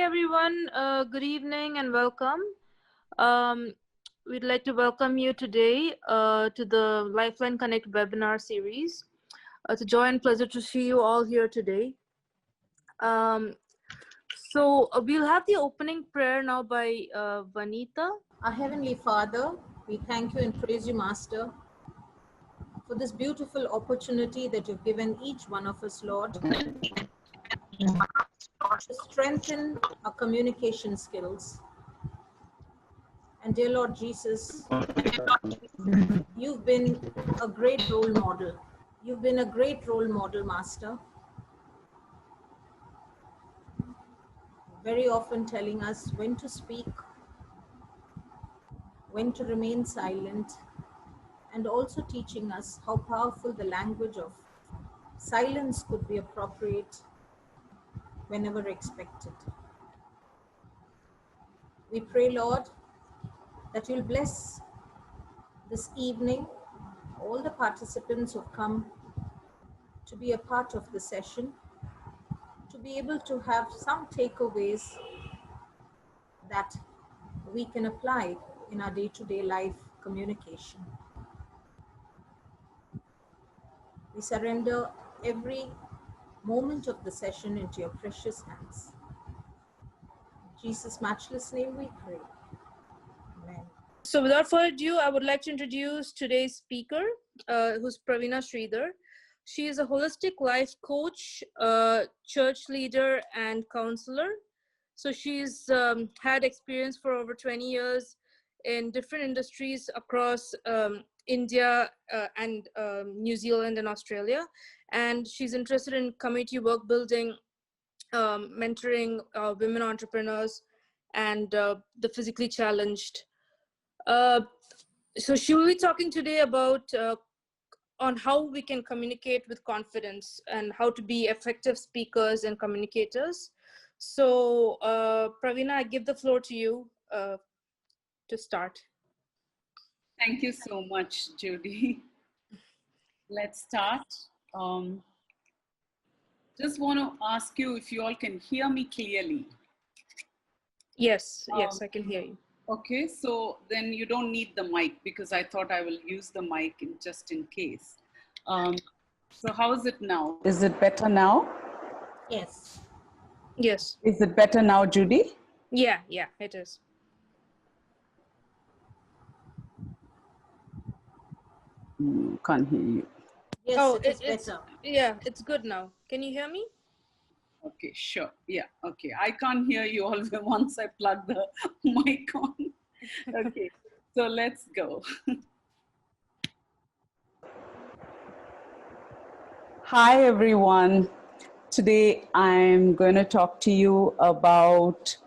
everyone. Good evening and welcome. Um, we'd like to welcome you today to the Lifeline Connect webinar series. It's a joy and pleasure to see you all here today. We'll have the opening prayer now by Vanita. Our Heavenly Father, we thank you and praise you, Master, for this beautiful opportunity that you've given each one of us, Lord, to strengthen our communication skills. And dear Lord Jesus, you've been a great role model. You've been a great role model, Master, very often telling us when to speak, when to remain silent, and also teaching us how powerful the language of silence could be appropriate whenever expected. We pray, Lord, that you'll bless this evening all the participants who've come to be a part of the session, to be able to have some takeaways that we can apply in our day-to-day life communication. We surrender every moment of the session into your precious hands. In Jesus' matchless name we pray. Amen. So without further ado, I would like to introduce today's speaker, who's Pravina Sridhar. She is a holistic life coach, church leader, and counselor. So she's had experience for over 20 years in different industries across India and New Zealand and Australia. And she's interested in community work building, mentoring women entrepreneurs and the physically challenged. So she will be talking today about on how we can communicate with confidence and how to be effective speakers and communicators. So Pravina, I give the floor to you to start. Thank you so much, Judy. Let's start. Just want to ask you if you all can hear me clearly. Yes, I can hear you. Okay, so then you don't need the mic because I thought I will use the mic just in case. So how is it now? Is it better now? Yes. Yes. Is it better now, Judy? Yeah, it is. Can't hear you. Yes, it's better. Yeah, it's good now. Can you hear me? Okay, sure. Yeah, okay. I can't hear you all once I plug the mic on. Okay, so let's go. Hi, everyone. Today, I'm going to talk to you about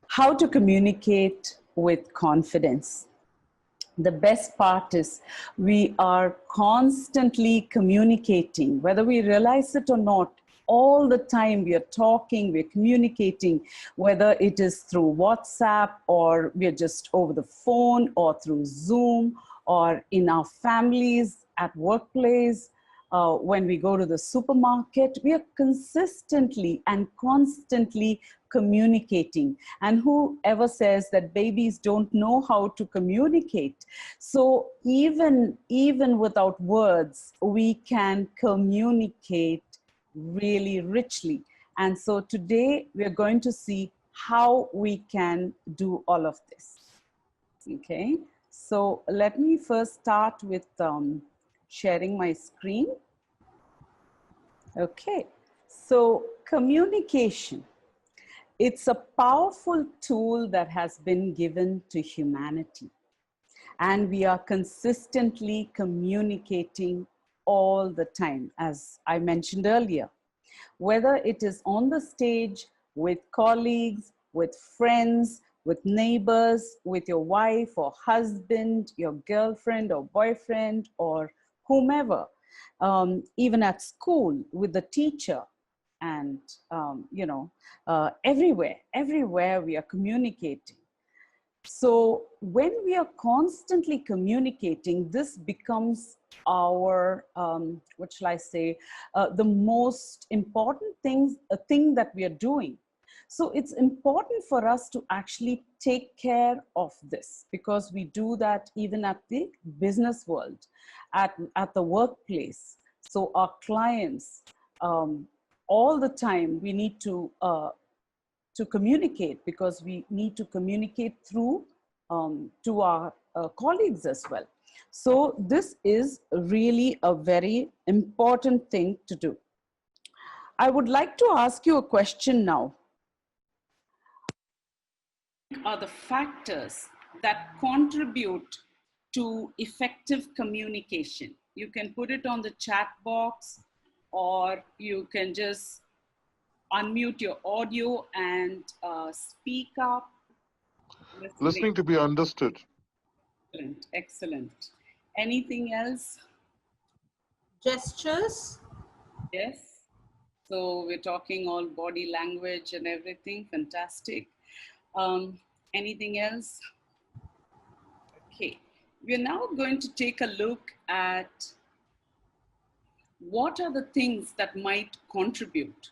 how to communicate with confidence. The best part is we are constantly communicating, whether we realize it or not. All the time we are talking, we're communicating, whether it is through WhatsApp or we're just over the phone or through Zoom or in our families, at workplace, when we go to the supermarket, we are consistently and constantly communicating. And whoever says that babies don't know how to communicate? So even without words, we can communicate really richly. And so today we're going to see how we can do all of this. Okay, so let me first start with sharing my screen. Okay, so communication. It's a powerful tool that has been given to humanity. And we are consistently communicating all the time, as I mentioned earlier. Whether it is on the stage, with colleagues, with friends, with neighbors, with your wife or husband, your girlfriend or boyfriend, or whomever, even at school with the teacher, and everywhere we are communicating. So when we are constantly communicating, this becomes our, the most important thing that we are doing. So it's important for us to actually take care of this, because we do that even at the business world, at the workplace. So our clients, all the time, we need to communicate, because we need to communicate through to our colleagues as well. So this is really a very important thing to do. I would like to ask you a question now. Are the factors that contribute to effective communication? You can put it on the chat box, or you can just unmute your audio and speak up. Listening to be understood. Excellent, excellent. Anything else? Gestures. Yes. So we're talking all body language and everything. Fantastic. Anything else? Okay. We're now going to take a look at what are the things that might contribute.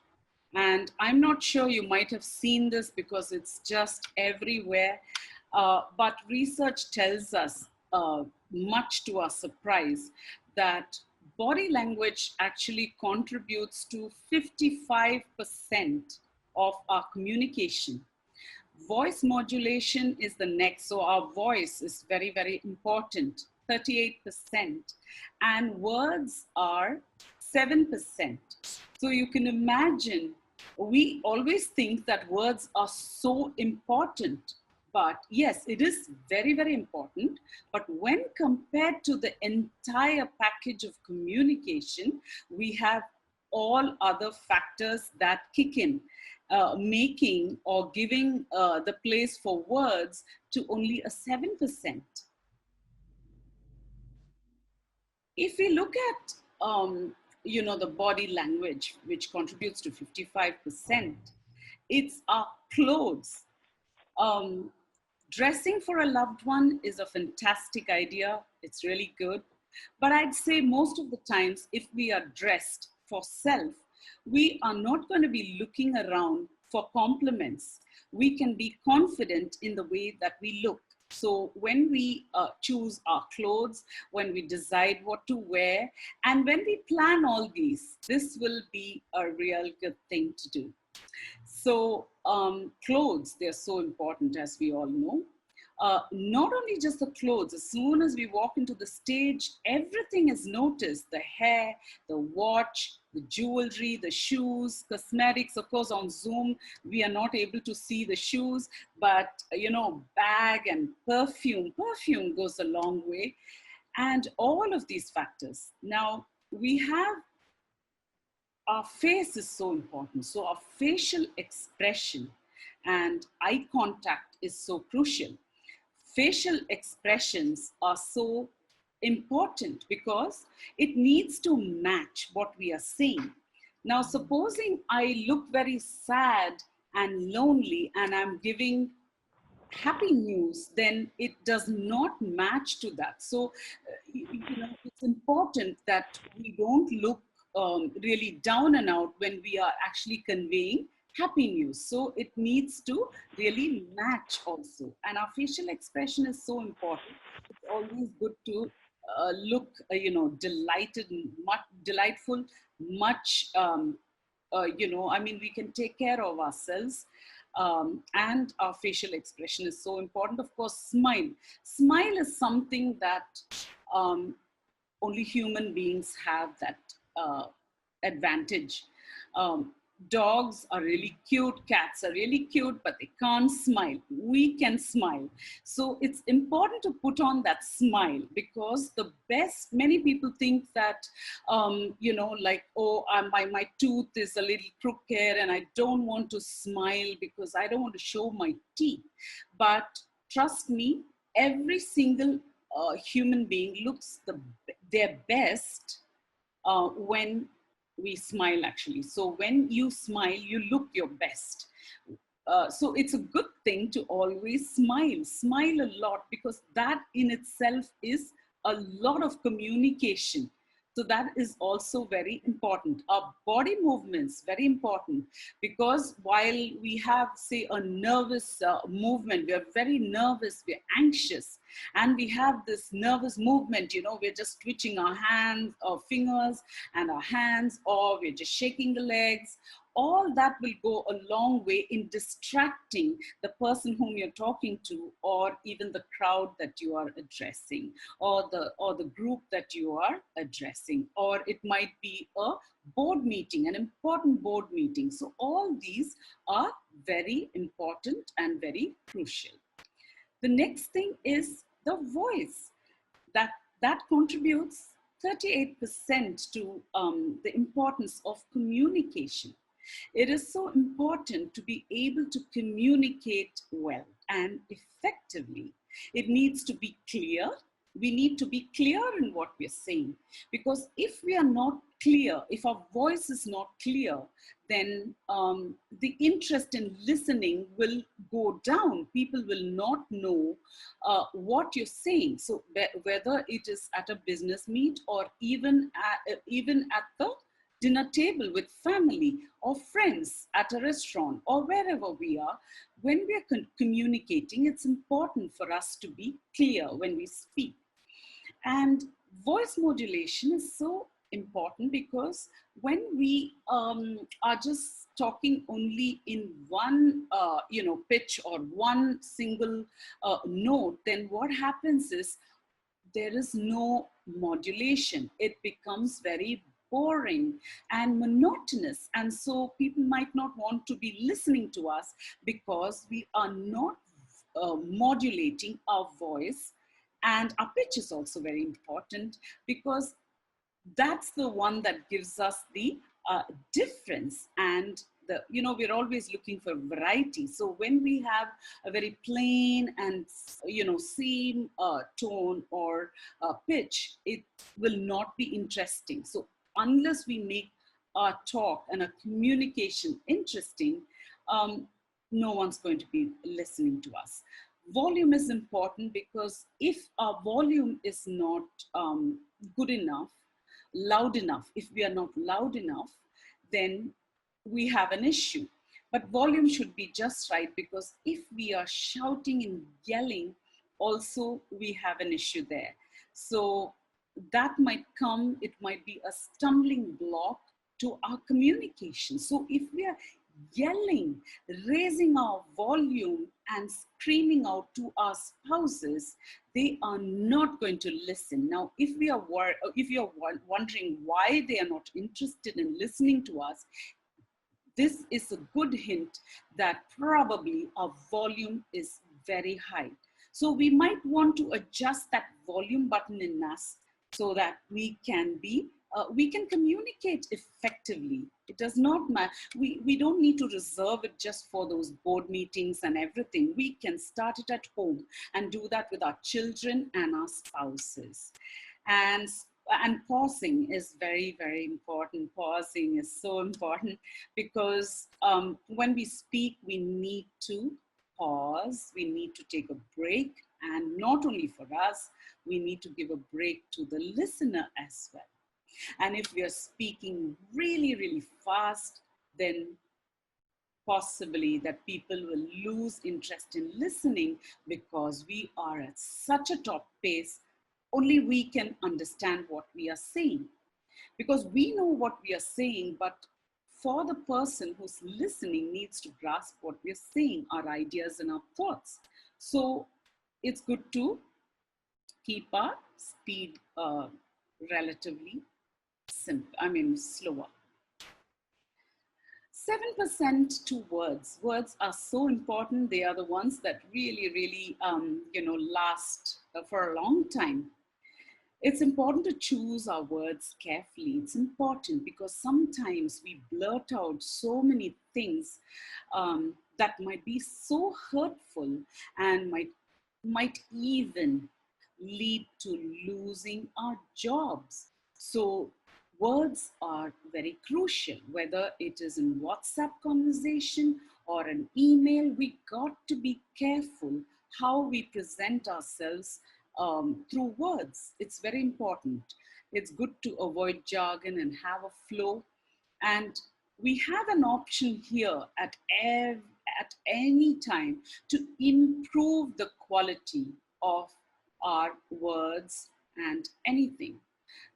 And I'm not sure you might have seen this because it's just everywhere. But research tells us, much to our surprise, that body language actually contributes to 55% of our communication. Voice modulation is the next. So our voice is very, very important, 38%. And words are 7%. So you can imagine, we always think that words are so important. But yes, it is very, very important. But when compared to the entire package of communication, we have all other factors that kick in, making or giving the place for words to only a 7%. If we look at, the body language, which contributes to 55%, it's our clothes. Dressing for a loved one is a fantastic idea. It's really good. But I'd say most of the times, if we are dressed for self, we are not going to be looking around for compliments. We can be confident in the way that we look. So when we choose our clothes, when we decide what to wear, and when we plan all these, this will be a real good thing to do. So clothes, they're so important, as we all know. Not only just the clothes, as soon as we walk into the stage, everything is noticed: the hair, the watch, the jewelry, the shoes, cosmetics. Of course, on Zoom, we are not able to see the shoes, but, bag and perfume. Perfume goes a long way. And all of these factors. Now, we have, our face is so important. So our facial expression and eye contact is so crucial. Facial expressions are so important because it needs to match what we are saying. Now, supposing I look very sad and lonely and I'm giving happy news, then it does not match to that. So, it's important that we don't look really down and out when we are actually conveying happy news. So it needs to really match also. And our facial expression is so important. It's always good to look, delighted, much delightful, much, we can take care of ourselves. And our facial expression is so important. Of course, smile. Smile is something that only human beings have that advantage. Dogs are really cute, cats are really cute, but they can't smile. We can smile. So it's important to put on that smile, because many people think that, my tooth is a little crooked and I don't want to smile because I don't want to show my teeth. But trust me, every single human being looks their best when we smile, actually. So when you smile, you look your best. So it's a good thing to always smile a lot, because that in itself is a lot of communication. So that is also very important. Our body movements, very important, because while we have, say, a nervous movement, we are very nervous, we're anxious, and we have this nervous movement, we're just twitching our hands, our fingers and our hands, or we're just shaking the legs. All that will go a long way in distracting the person whom you're talking to, or even the crowd that you are addressing, or the group that you are addressing, or it might be a board meeting, an important board meeting. So all these are very important and very crucial. The next thing is the voice. That contributes 38% to the importance of communication. It is so important to be able to communicate well and effectively. It needs to be clear. We need to be clear in what we're saying, because if we are not clear, if our voice is not clear, then the interest in listening will go down. People will not know what you're saying. So whether it is at a business meet, or even at the dinner table with family or friends, at a restaurant, or wherever we are, when we are communicating, it's important for us to be clear when we speak. And voice modulation is so important, because when we are just talking only in one pitch or one single note, then what happens is there is no modulation. It becomes very boring and monotonous, and so people might not want to be listening to us, because we are not modulating our voice. And our pitch is also very important, because that's the one that gives us the difference. And we're always looking for variety. So when we have a very plain and same tone or pitch, it will not be interesting. So unless we make our talk and our communication interesting, no one's going to be listening to us. Volume is important, because if our volume is not good enough, loud enough, if we are not loud enough, then we have an issue. But volume should be just right, because if we are shouting and yelling, also we have an issue there. So that might be a stumbling block to our communication. So if we are yelling, raising our volume and screaming out to our spouses, they are not going to listen. Now, if you're wondering why they are not interested in listening to us, this is a good hint that probably our volume is very high. So we might want to adjust that volume button in us, so that we can communicate effectively. It does not matter. We don't need to reserve it just for those board meetings and everything. We can start it at home and do that with our children and our spouses. And pausing is very, very important. Pausing is so important, because when we speak, we need to pause. We need to take a break. And not only for us, we need to give a break to the listener as well. And if we are speaking really, really fast, then possibly that people will lose interest in listening, because we are at such a top pace. Only we can understand what we are saying, because we know what we are saying, but for the person who's listening needs to grasp what we're saying, our ideas and our thoughts. So it's good to keep our speed relatively slower. 7% to words. Words are so important. They are the ones that really, really, last for a long time. It's important to choose our words carefully. It's important, because sometimes we blurt out so many things that might be so hurtful, and might even lead to losing our jobs. So words are very crucial, whether it is in WhatsApp conversation or an email. We got to be careful how we present ourselves through words. It's very important, It's good to avoid jargon and have a flow. And we have an option here at any time to improve the quality of our words and anything.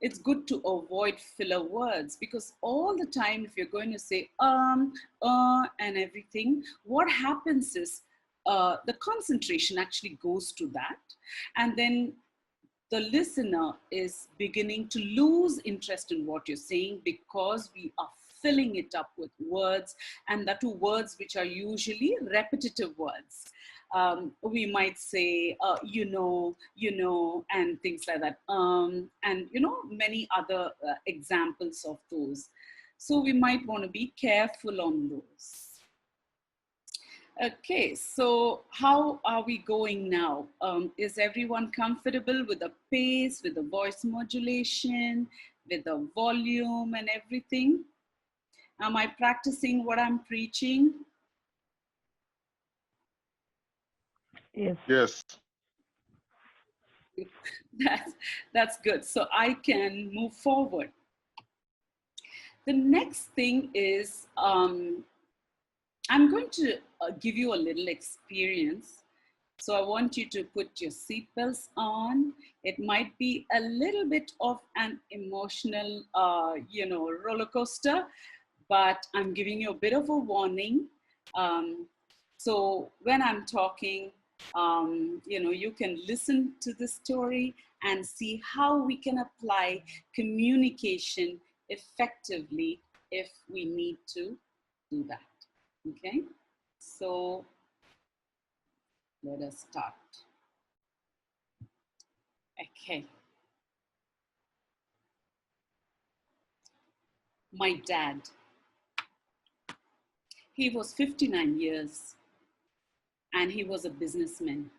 It's good to avoid filler words, because all the time, if you're going to say and everything, what happens is the concentration actually goes to that. And then the listener is beginning to lose interest in what you're saying, because we are filling it up with words, and that too words which are usually repetitive words. We might say, and things like that, and many other examples of those. So we might want to be careful on those. Okay, so how are we going now? Is everyone comfortable with the pace, with the voice modulation, with the volume and everything? Am I practicing what I'm preaching? Yes. Yes. That's good. So I can move forward. The next thing is, I'm going to give you a little experience. So I want you to put your seatbelts on. It might be a little bit of an emotional, roller coaster, but I'm giving you a bit of a warning. So when I'm talking, you can listen to the story and see how we can apply communication effectively if we need to do that. Okay, so let us start. Okay. My dad, he was 59 years and he was a businessman.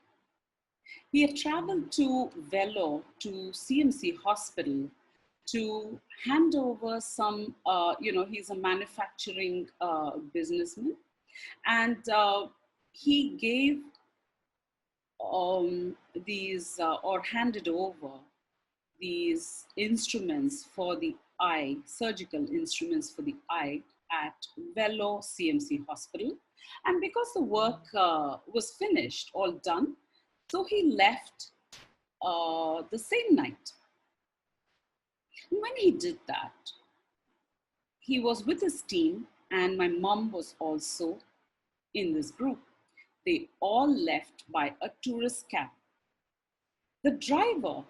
He had traveled to Vellore, to CMC Hospital, to hand over some, he's a manufacturing businessman, and he gave these or handed over these instruments for the eye, surgical instruments for the eye at Vellore CMC Hospital. And because the work was finished, all done, so he left the same night. When he did that, he was with his team, and my mom was also in this group. They all left by a tourist cab. The driver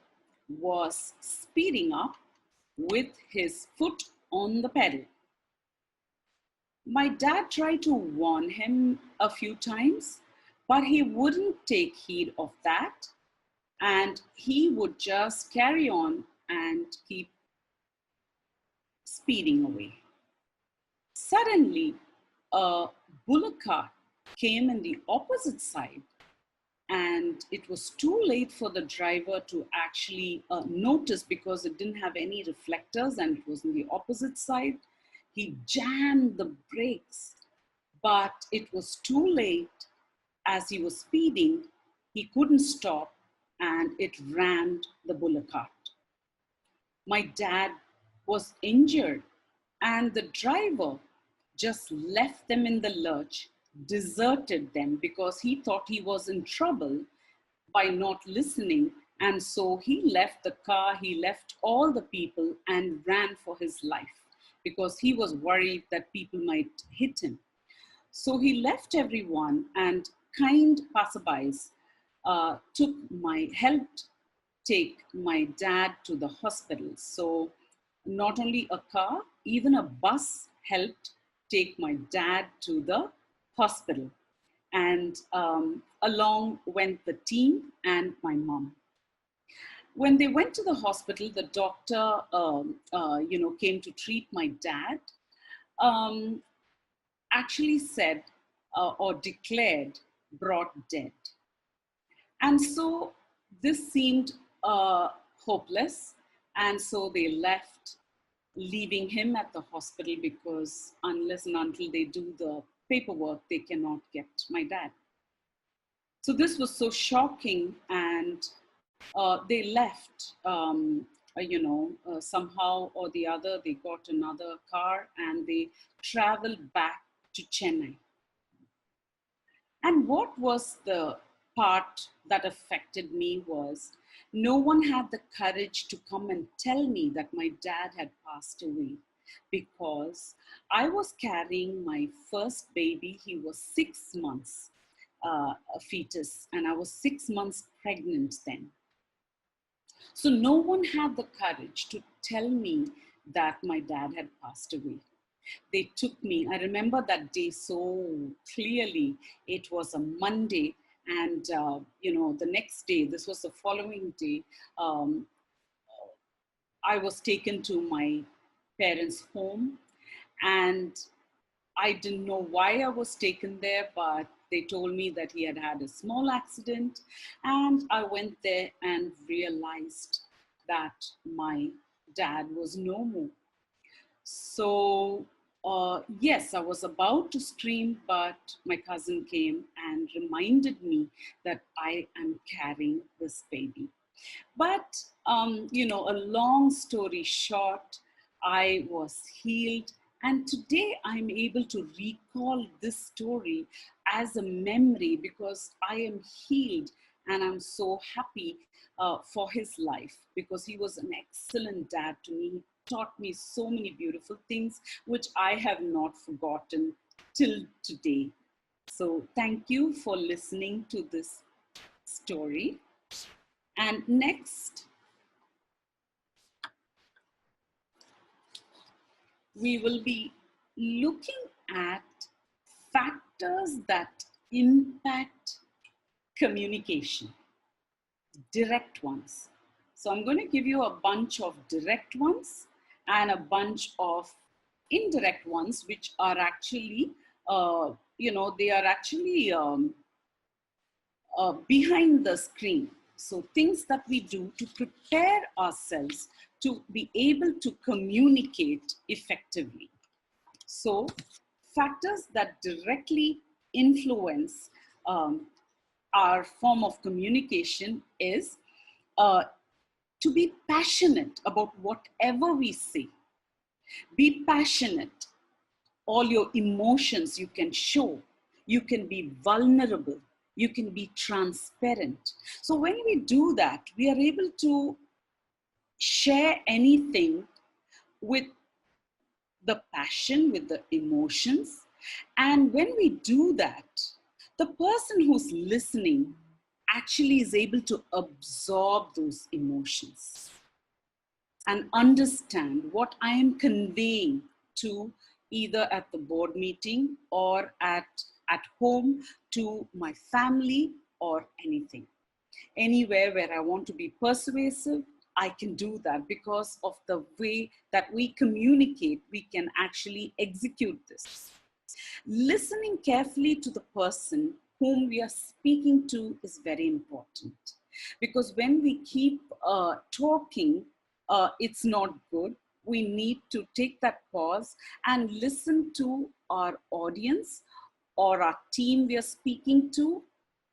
was speeding up with his foot on the pedal. My dad tried to warn him a few times, but he wouldn't take heed of that, and he would just carry on and keep speeding away. Suddenly, a bullock cart came in the opposite side, and it was too late for the driver to actually notice, because it didn't have any reflectors and it was on the opposite side. He jammed the brakes, but it was too late. As he was speeding, he couldn't stop, and it rammed the bullock cart. My dad was injured, and the driver just left them in the lurch, deserted them, because he thought he was in trouble by not listening. And so he left the car, he left all the people and ran for his life, because he was worried that people might hit him. So he left everyone, and kind passerbys helped take my dad to the hospital. So not only a car, even a bus helped take my dad to the hospital. And along went the team and my mom. When they went to the hospital, the doctor, came to treat my dad, actually said or declared brought dead. And so this seemed hopeless. And so they left, leaving him at the hospital, because unless and until they do the paperwork, they cannot get my dad. So this was so shocking, and they left somehow or the other, they got another car and they traveled back to Chennai. And what was the part that affected me was no one had the courage to come and tell me that my dad had passed away, because I was carrying my first baby. He was 6 months, a fetus, and I was 6 months pregnant then. So no one had the courage to tell me that my dad had passed away. They took me, I remember that day so clearly. It was a Monday, and the next day, this was the following day, um, I was taken to my parents' home, and I didn't know why I was taken there, but they told me that he had had a small accident. And I went there and realized that my dad was no more. So, yes, I was about to scream, but my cousin came and reminded me that I am carrying this baby. But, a long story short, I was healed. And today I'm able to recall this story as a memory because I am healed, and I'm so happy for his life, because he was an excellent dad to me. He taught me so many beautiful things, which I have not forgotten till today. So thank you for listening to this story. And next, we will be looking at factors that impact communication, direct ones. So I'm going to give you a bunch of direct ones and a bunch of indirect ones, which are actually, they are actually behind the screen. So things that we do to prepare ourselves to be able to communicate effectively. So factors that directly influence our form of communication is to be passionate about whatever we say. Be passionate. All your emotions you can show. You can be vulnerable. You can be transparent. So when we do that, we are able to share anything with the passion, with the emotions. And when we do that, the person who's listening actually is able to absorb those emotions and understand what I am conveying to, either at the board meeting or at home, to my family or anything. Anywhere where I want to be persuasive, I can do that because of the way that we communicate. We can actually execute this. Listening carefully to the person whom we are speaking to is very important, because when we keep talking, it's not good. We need to take that pause and listen to our audience or our team we are speaking to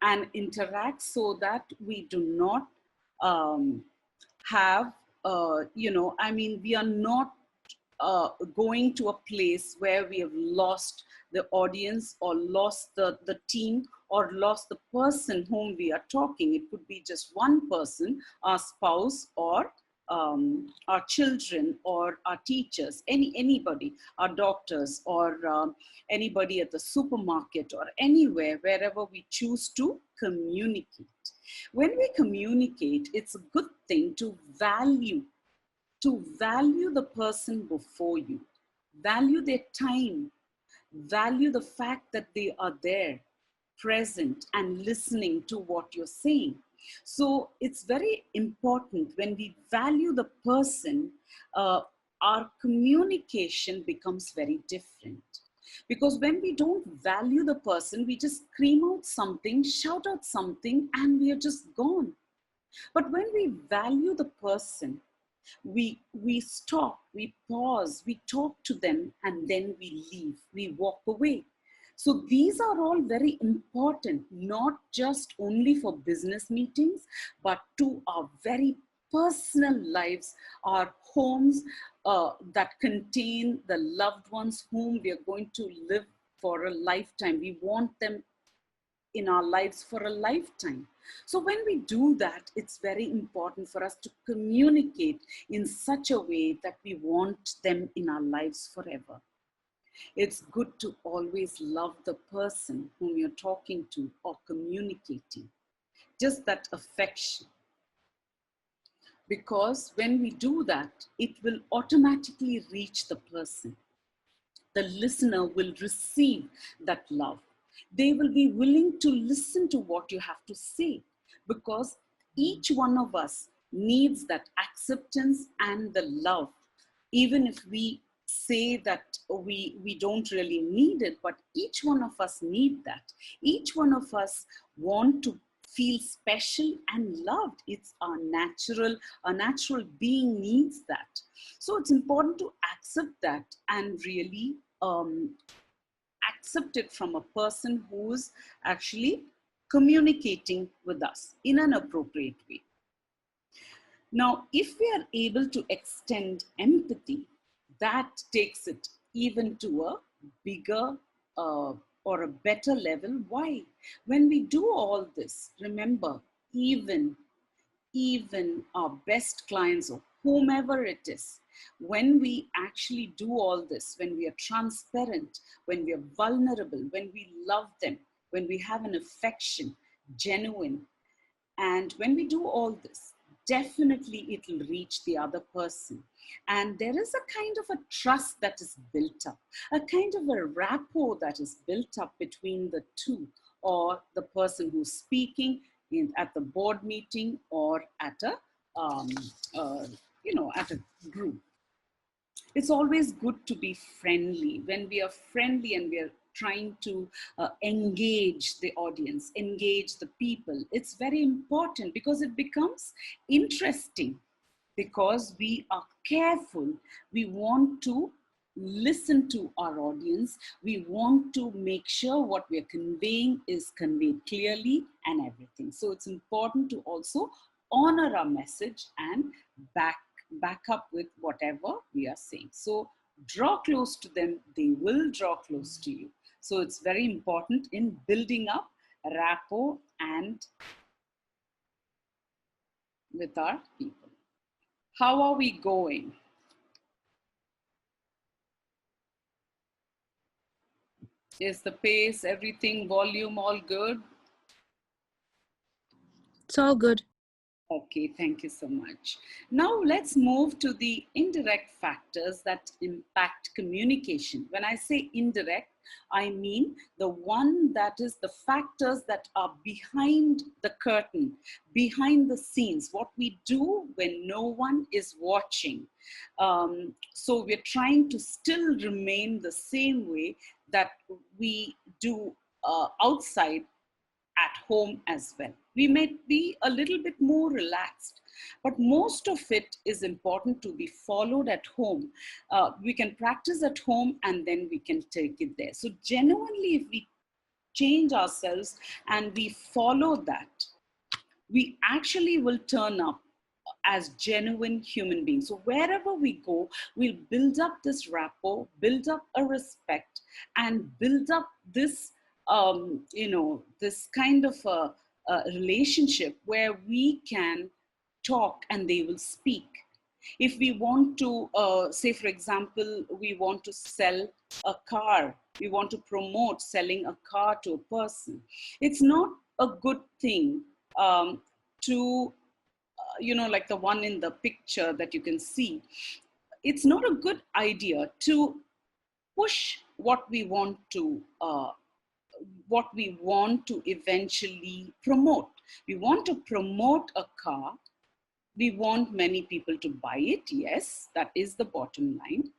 and interact, so that we do not have, we are not going to a place where we have lost the audience or lost the team or lost the person whom we are talking. It could be just one person, our spouse or our children or our teachers, anybody, our doctors, or anybody at the supermarket or anywhere, wherever we choose to communicate. When we communicate, it's a good thing to value the person before you, value their time, value the fact that they are there, present, and listening to what you're saying. So it's very important when we value the person, our communication becomes very different. Because when we don't value the person, we just scream out something, shout out something, and we are just gone. But when we value the person, we stop, we pause, we talk to them, and then we leave, we walk away. So these are all very important, not just only for business meetings, but to our very personal lives, our homes that contain the loved ones whom we are going to live for a lifetime. We want them in our lives for a lifetime. So when we do that, it's very important for us to communicate in such a way that we want them in our lives forever. It's good to always love the person whom you're talking to or communicating. Just that affection. Because when we do that, it will automatically reach the person. The listener will receive that love. They will be willing to listen to what you have to say, because each one of us needs that acceptance and the love. Even if we say that we don't really need it, but each one of us need that. Each one of us want to feel special and loved. It's our natural being needs that. So it's important to accept that and really accept it from a person who's actually communicating with us in an appropriate way. Now, if we are able to extend empathy, that takes it even to a bigger or a better level. Why? When we do all this, remember, even our best clients or whomever it is, when we actually do all this, when we are transparent, when we are vulnerable, when we love them, when we have an affection, genuine, and when we do all this, definitely it will reach the other person. And there is a kind of a trust that is built up, a kind of a rapport that is built up between the two, or the person who's speaking at the board meeting or at a at a group. It's always good to be friendly. When we are friendly and we are trying to engage the audience, engage the people, it's very important because it becomes interesting, because we are careful. We want to listen to our audience. We want to make sure what we are conveying is conveyed clearly and everything. So it's important to also honor our message and back up with whatever we are saying. So draw close to them, they will draw close to you. So it's very important in building up rapport and with our people. How are we going? Is the pace, everything, volume, all good? It's all good. Okay, thank you so much. Now let's move to the indirect factors that impact communication. When I say indirect, I mean the one that is the factors that are behind the curtain, behind the scenes, what we do when no one is watching. So we're trying to still remain the same way that we do outside at home as well. We may be a little bit more relaxed, but most of it is important to be followed at home. We can practice at home and then we can take it there. So genuinely, if we change ourselves and we follow that, we actually will turn up as genuine human beings. So wherever we go, we'll build up this rapport, build up a respect, and build up this, this kind of a relationship where we can talk and they will speak. If we want to, say for example, we want to sell a car, we want to promote selling a car to a person, it's not a good thing to like the one in the picture that you can see. It's not a good idea to push what we want to eventually promote. We want to promote a car. We want many people to buy it. Yes, that is the bottom line.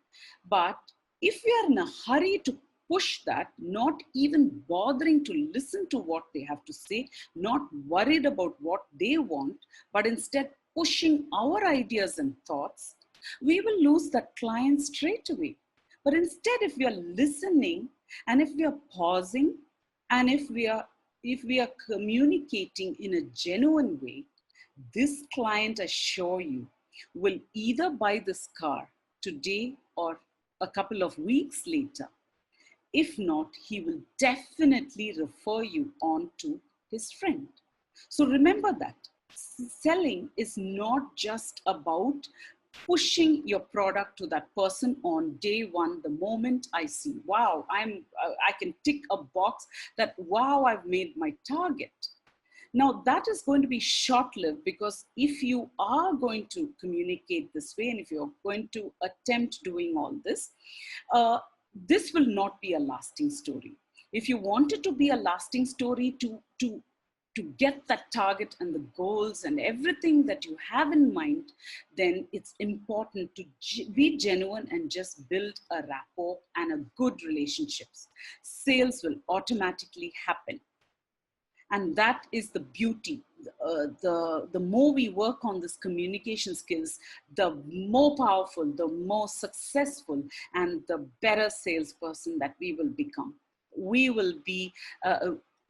But if we are in a hurry to push that, not even bothering to listen to what they have to say, not worried about what they want, but instead pushing our ideas and thoughts, we will lose that client straight away. But instead, if we are listening and if we are pausing and if we are communicating in a genuine way, This client, I assure you, will either buy this car today or a couple of weeks later. If not, he will definitely refer you on to his friend. So remember that selling is not just about pushing your product to that person on day one. The moment I see, wow, I can tick a box that, wow, I've made my target. Now, that is going to be short-lived, because if you are going to communicate this way, and if you're going to attempt doing all this will not be a lasting story. If you want it to be a lasting story, to get that target and the goals and everything that you have in mind, then it's important to be genuine and just build a rapport and a good relationships. Sales will automatically happen. And that is the beauty. The more we work on this communication skills, the more powerful, the more successful, and the better salesperson that we will become. We will be,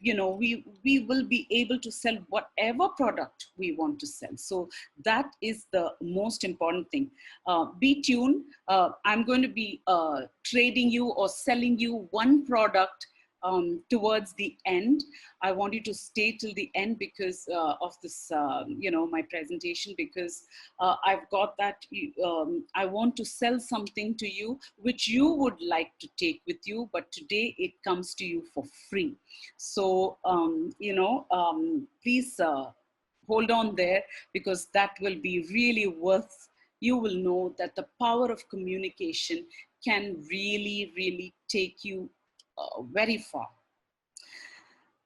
we will be able to sell whatever product we want to sell. So that is the most important thing. Be tuned. I'm going to be trading you or selling you one product towards the end. I want you to stay till the end because of this, my presentation, because I've got that, I want to sell something to you which you would like to take with you, but today it comes to you for free. So, please hold on there, because that will be really worth, you will know that the power of communication can really, really take you very far.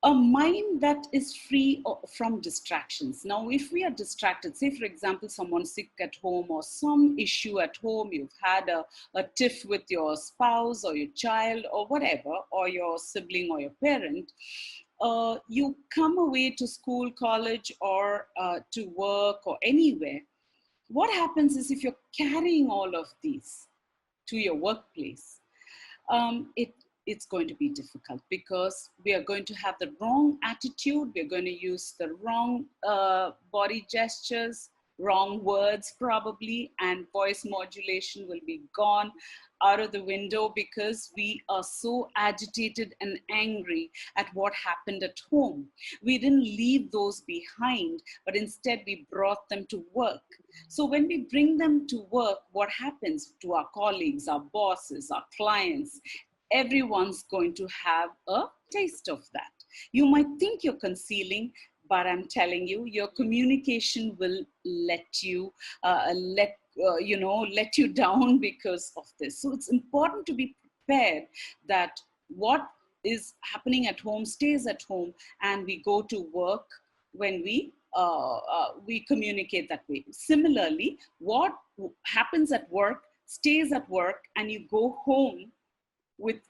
A mind that is free from distractions. Now, if we are distracted, say for example, someone's sick at home or some issue at home, you've had a tiff with your spouse or your child or whatever, or your sibling or your parent, you come away to school, college, or to work or anywhere. What happens is, if you're carrying all of these to your workplace, it's going to be difficult, because we are going to have the wrong attitude, we're going to use the wrong body gestures, wrong words probably, and voice modulation will be gone out of the window, because we are so agitated and angry at what happened at home. We didn't leave those behind, but instead we brought them to work. So when we bring them to work, what happens to our colleagues, our bosses, our clients? Everyone's going to have a taste of that. You might think you're concealing, but I'm telling you, your communication will let you let you down because of this. So it's important to be prepared that what is happening at home stays at home, and we go to work when we communicate that way. Similarly, what happens at work stays at work, and you go home with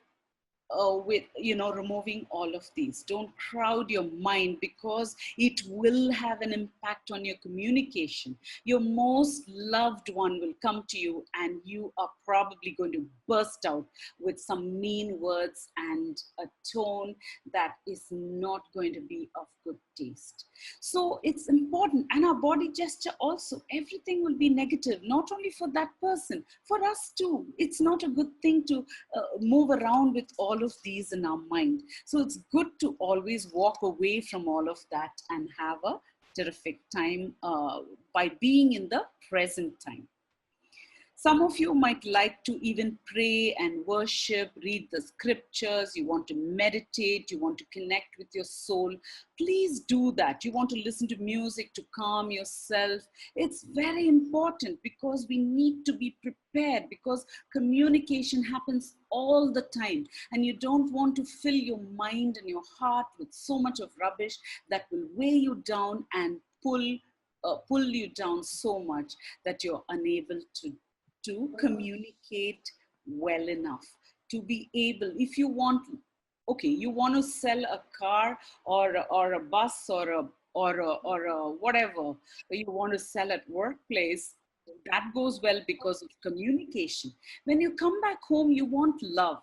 removing all of these. Don't crowd your mind, because it will have an impact on your communication. Your most loved one will come to you, and you are probably going to burst out with some mean words and a tone that is not going to be of good taste. So it's important. And our body gesture also, everything will be negative, not only for that person, for us too. It's not a good thing to move around with all of these in our mind. So it's good to always walk away from all of that and have a terrific time by being in the present time. Some of you might like to even pray and worship, read the scriptures, you want to meditate, you want to connect with your soul. Please do that. You want to listen to music to calm yourself. It's very important, because we need to be prepared, because communication happens all the time, and you don't want to fill your mind and your heart with so much of rubbish that will weigh you down and pull you down so much that you're unable to communicate well enough to be able, if you want, you want to sell a car or a bus or a whatever you want to sell at workplace, that goes well because of communication. When you come back home, you want love.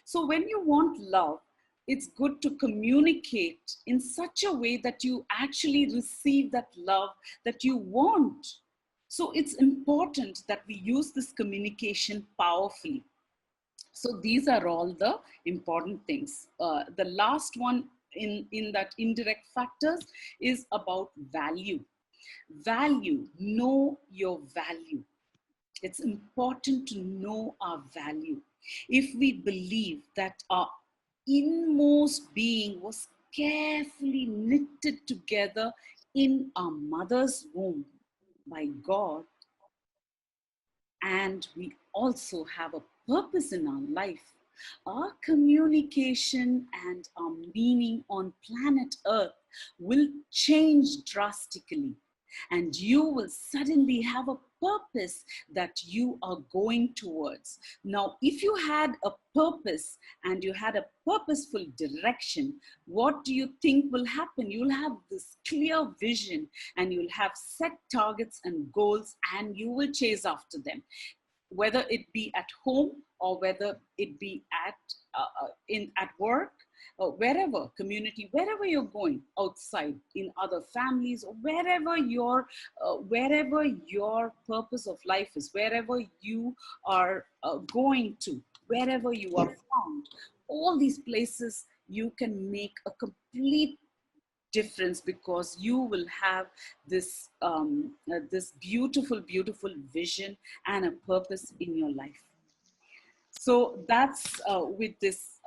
So when you want love, it's good to communicate in such a way that you actually receive that love that you want. So it's important that we use this communication powerfully. So these are all the important things. The last one in that indirect factors is about value. Value, know your value. It's important to know our value. If we believe that our inmost being was carefully knitted together in our mother's womb by God, and we also have a purpose in our life, our communication and our meaning on planet Earth will change drastically. And you will suddenly have a purpose that you are going towards. Now, if you had a purpose and you had a purposeful direction, what do you think will happen? You'll have this clear vision and you'll have set targets and goals and you will chase after them, whether it be at home or whether it be at work or wherever, community, wherever you're going, outside, in other families, or wherever your purpose of life is, wherever you are going to, wherever you are found, all these places you can make a complete difference, because you will have this beautiful vision and a purpose in your life. So that's with this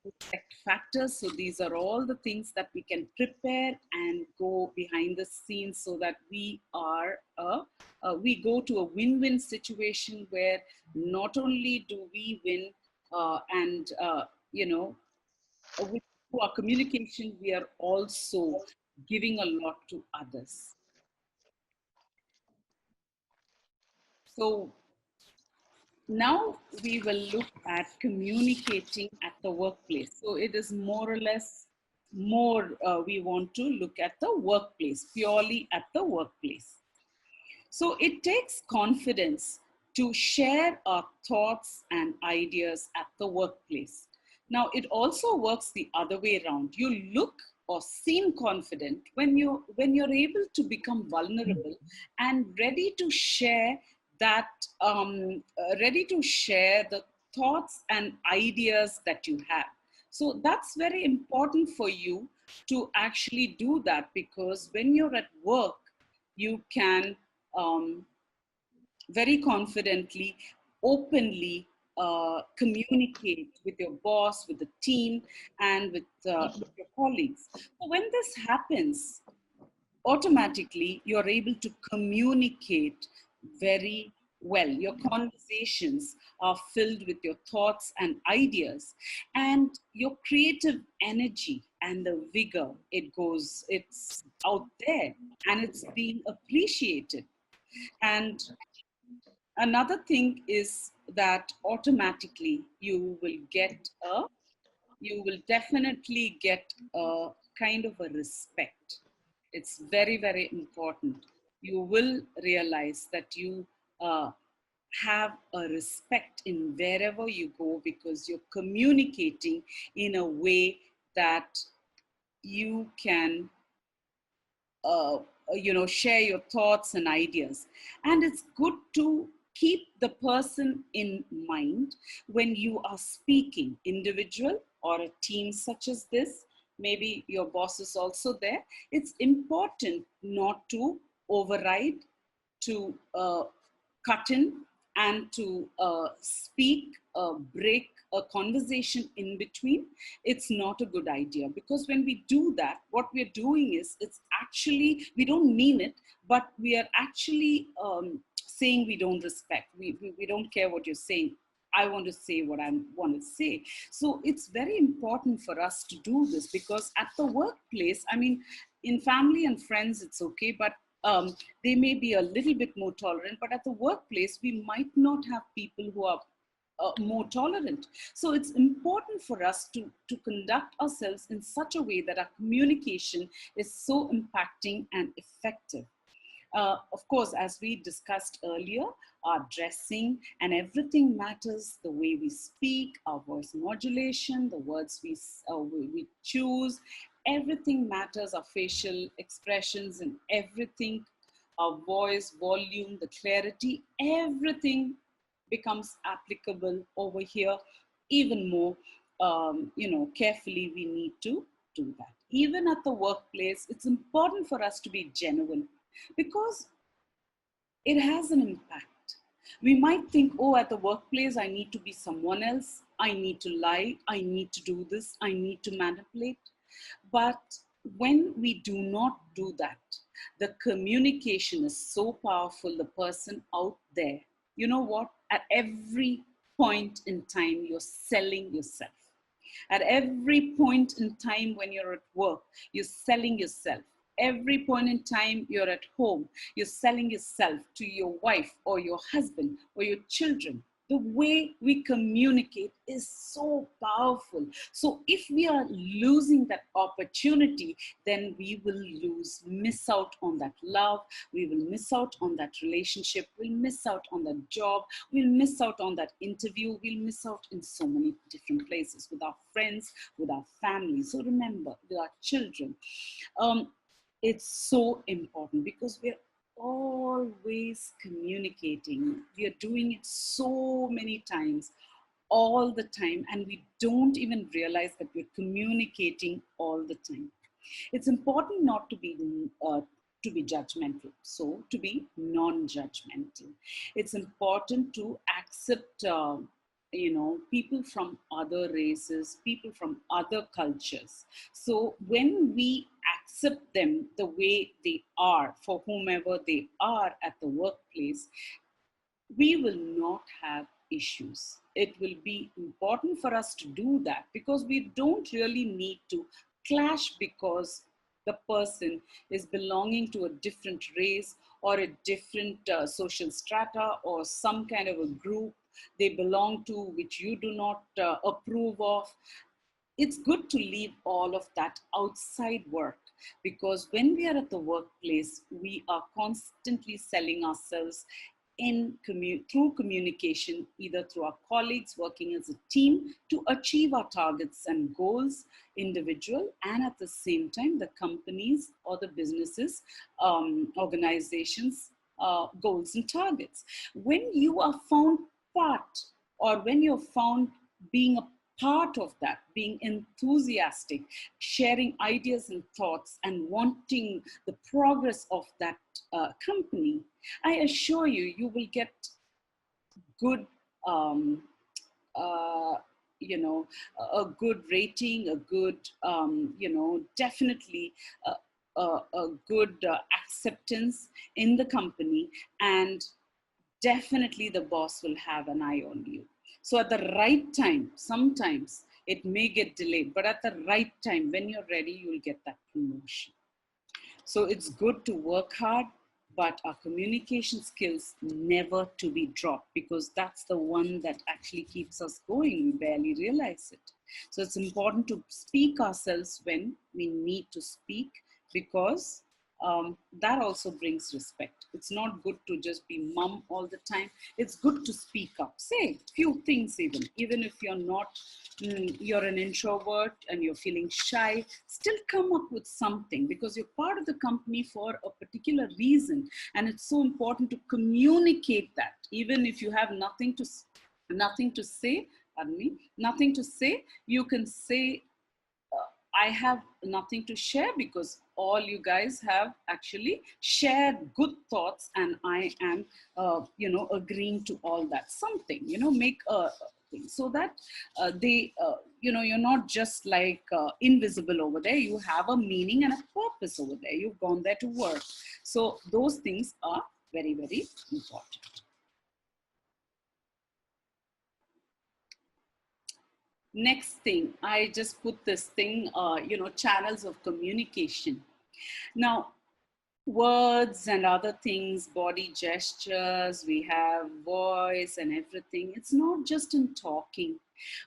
respect factors. So these are all the things that we can prepare and go behind the scenes, so that we go to a win-win situation where not only do we win and with our communication, we are also giving a lot to others. So now we will look at communicating at the workplace. So it is more or less we want to look at the workplace, purely at the workplace. So it takes confidence to share our thoughts and ideas at the workplace. Now, it also works the other way around. You look or seem confident when you're able to become vulnerable and ready to share the thoughts and ideas that you have. So that's very important for you to actually do that, because when you're at work, you can very confidently, openly communicate with your boss, with the team, and with your colleagues. So when this happens, automatically you're able to communicate very well. Your conversations are filled with your thoughts and ideas, and your creative energy and the vigor, it's out there and it's being appreciated. And another thing is that automatically you will definitely get a kind of a respect. It's very, very important. You will realize that you have a respect in wherever you go, because you're communicating in a way that you can share your thoughts and ideas. And it's good to keep the person in mind when you are speaking, individual or a team such as this. Maybe your boss is also there. It's important not to override, to cut in, and to break a conversation in between. It's not a good idea, because when we do that, what we're doing is, it's actually, we don't mean it, but we are actually saying we don't respect, we don't care what you're saying. I want to say what I want to say. So it's very important for us to do this, because at the workplace, I mean, in family and friends, it's okay, but they may be a little bit more tolerant, but at the workplace, we might not have people who are more tolerant. So it's important for us to conduct ourselves in such a way that our communication is so impacting and effective. Of course, as we discussed earlier, our dressing and everything matters. The way we speak, our voice modulation, the words we choose, everything matters. Our facial expressions and everything, our voice, volume, the clarity, everything becomes applicable over here. Even more, carefully we need to do that. Even at the workplace, it's important for us to be genuine because it has an impact. We might think, oh, at the workplace, I need to be someone else. I need to lie. I need to do this. I need to manipulate. But when we do not do that, the communication is so powerful. The person out there, you know what? At every point in time, you're selling yourself. At every point in time when you're at work, you're selling yourself. Every point in time you're at home, you're selling yourself to your wife or your husband or your children. The way we communicate is so powerful. So if we are losing that opportunity, then we will miss out on that love. We will miss out on that relationship. We'll miss out on that job. We'll miss out on that interview. We'll miss out in so many different places with our friends, with our family. So remember, with our children, it's so important because we're always communicating. We are doing it so many times, all the time, and we don't even realize that we're communicating all the time. It's important not to be judgmental, so to be non-judgmental. It's important to accept people from other races, people from other cultures. So when we accept them the way they are, for whomever they are at the workplace, we will not have issues. It will be important for us to do that because we don't really need to clash because the person is belonging to a different race or a different social strata or some kind of a group they belong to which you do not approve of. It's good to leave all of that outside work because when we are at the workplace, we are constantly selling ourselves through communication, either through our colleagues working as a team to achieve our targets and goals, individual, and at the same time, the companies or the businesses, organizations, goals and targets. When you are found part or when you're found being a part of that, being enthusiastic, sharing ideas and thoughts and wanting the progress of that company, I assure you, you will get good, uh, a good rating, a good, definitely a good acceptance in the company, and definitely the boss will have an eye on you. So at the right time, sometimes it may get delayed, but at the right time, when you're ready, you'll get that promotion. So it's good to work hard, but our communication skills never to be dropped because that's the one that actually keeps us going. We barely realize it. So it's important to speak ourselves when we need to speak because that also brings respect. It's not good to just be mum all the time. It's good to speak up. Say a few things even if you're not, you're an introvert and you're feeling shy, still come up with something because you're part of the company for a particular reason. And it's so important to communicate that. Even if you have nothing to say, nothing to say, you can say, I have nothing to share because all you guys have actually shared good thoughts and I am, agreeing to all that. Something, make a thing so that you're not just like invisible over there. You have a meaning and a purpose over there. You've gone there to work. So those things are very, very important. Next thing, I just put this thing, channels of communication. Now, words and other things, body gestures, we have voice and everything. It's not just in talking.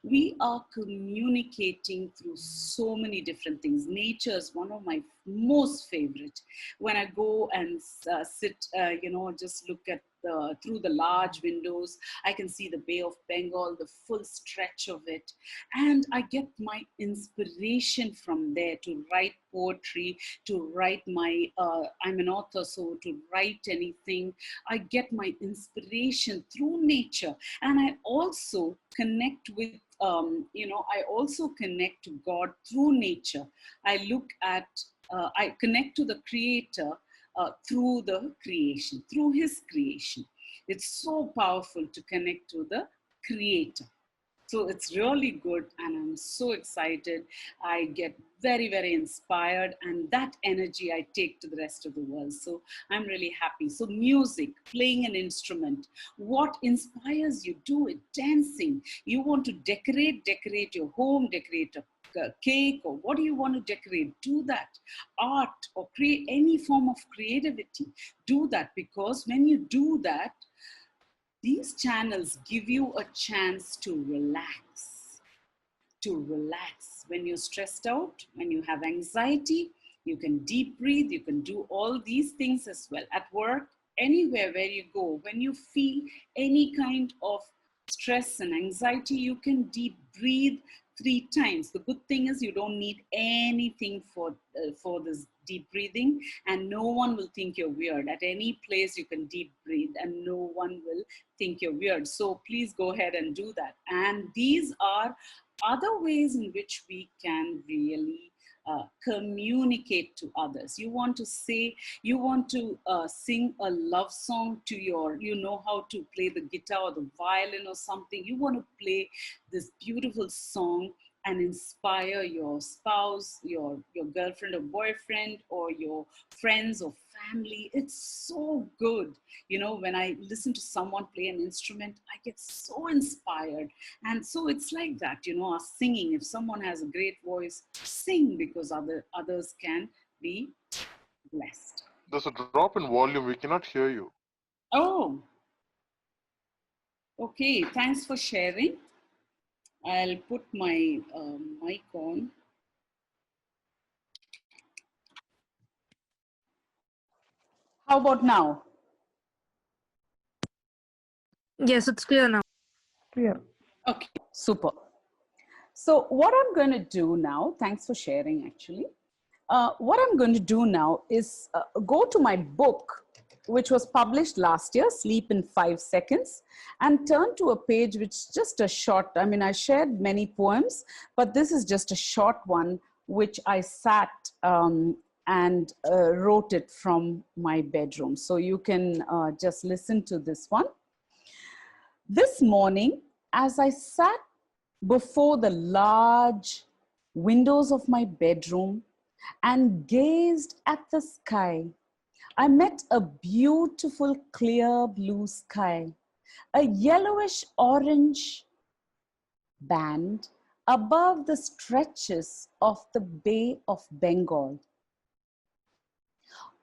We are communicating through so many different things. Nature is one of my most favorite. When I go and sit, just look at through the large windows, I can see the Bay of Bengal, the full stretch of it. And I get my inspiration from there to write poetry, to write I'm an author, so to write anything, I get my inspiration through nature. And I also connect with, I also connect to God through nature. I connect to the Creator through the creation, through His creation. It's so powerful to connect to the Creator. So it's really good, and I'm so excited. I get very, very inspired, and that energy I take to the rest of the world. So I'm really happy. So music, playing an instrument, what inspires you? Do it. Dancing. You want to decorate your home, decorate a cake, or what do you want to decorate? Do that. Art, or create any form of creativity. Do that, because when you do that, these channels give you a chance to relax. To relax. When you're stressed out, when you have anxiety, you can deep breathe, you can do all these things as well. At work, anywhere where you go, when you feel any kind of stress and anxiety, you can deep breathe 3 times. The good thing is you don't need anything for this deep breathing, and no one will think you're weird. At any place you can deep breathe and no one will think you're weird. So please go ahead and do that. And these are other ways in which we can really communicate to others. You want to sing a love song to you know how to play the guitar or the violin or something. You want to play this beautiful song and inspire your spouse, your girlfriend or boyfriend, or your friends or family. It's so good. You know, when I listen to someone play an instrument, I get so inspired. And so it's like that, you know, our singing. If someone has a great voice, sing, because others can be blessed. There's a drop in volume. We cannot hear you. Oh, okay. Thanks for sharing. I'll put my mic on. How about now? Yes, it's clear now. Clear. Okay, super. So what I'm going to do now, thanks for sharing actually. What I'm going to do now is go to my book, which was published last year, Sleep in 5 Seconds, and turn to a page which is just a short, I mean, I shared many poems, but this is just a short one, which I sat and wrote it from my bedroom. So you can just listen to this one. This morning, as I sat before the large windows of my bedroom and gazed at the sky, I met a beautiful clear blue sky, a yellowish orange band above the stretches of the Bay of Bengal.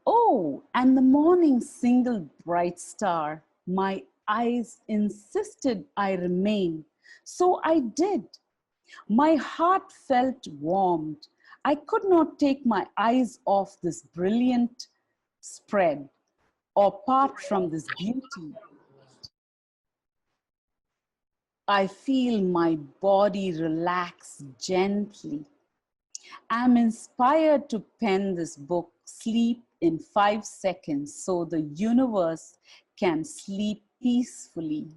Oh, and the morning single bright star, my eyes insisted I remain. So I did. My heart felt warmed. I could not take my eyes off this brilliant spread or part from this beauty. I feel my body relax gently. I'm inspired to pen this book, Sleep in 5 Seconds, so the universe can sleep peacefully.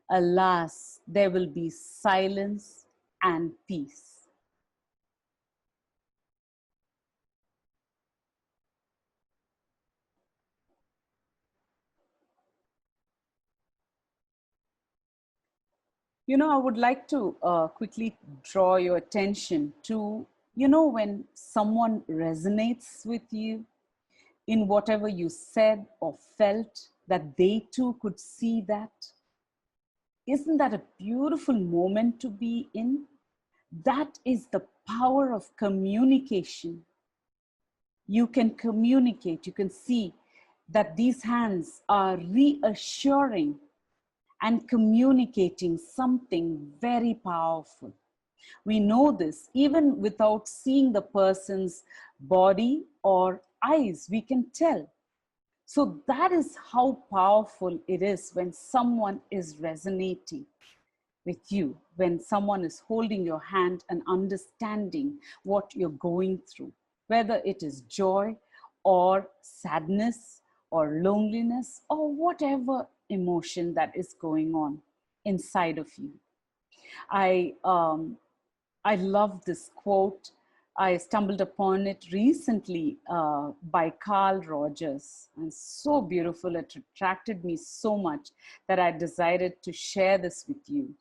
Alas, there will be silence and peace. You know, I would like to quickly draw your attention to, you know, when someone resonates with you in whatever you said or felt, that they too could see that. Isn't that a beautiful moment to be in? That is the power of communication. You can communicate, you can see that these hands are reassuring and communicating something very powerful. We know this even without seeing the person's body, or eyes. We can tell. So that is how powerful it is when someone is resonating with you, when someone is holding your hand and understanding what you're going through, whether it is joy or sadness or loneliness or whatever emotion that is going on inside of you. I I love this quote. I stumbled upon it recently by Carl Rogers, and so beautiful. It attracted me so much that I decided to share this with you.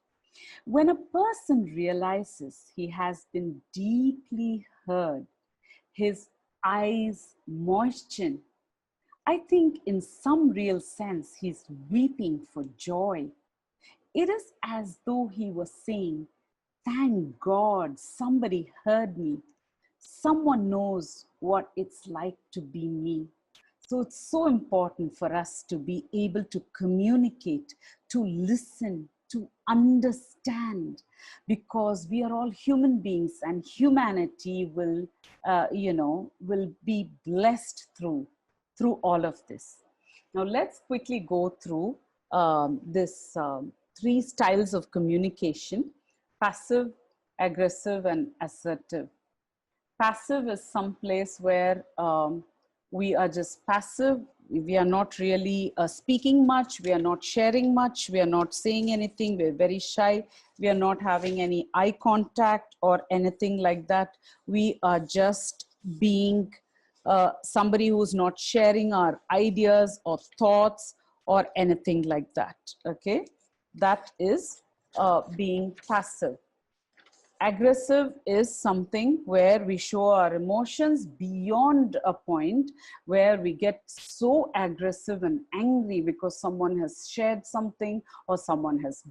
When a person realizes he has been deeply hurt, his eyes moisten. I think, in some real sense, he's weeping for joy. It is as though he was saying, "Thank God somebody heard me. Someone knows what it's like to be me." So it's so important for us to be able to communicate, to listen, to understand, because we are all human beings, and humanity will be blessed through all of this. Now let's quickly go through this three styles of communication: passive, aggressive, and assertive. Passive is some place where we are just passive. We are not really speaking much. We are not sharing much. We are not saying anything. We're very shy. We are not having any eye contact or anything like that. We are just being somebody who's not sharing our ideas or thoughts or anything like that. Okay, that is being passive. Aggressive is something where we show our emotions beyond a point, where we get so aggressive and angry because someone has shared something, or someone has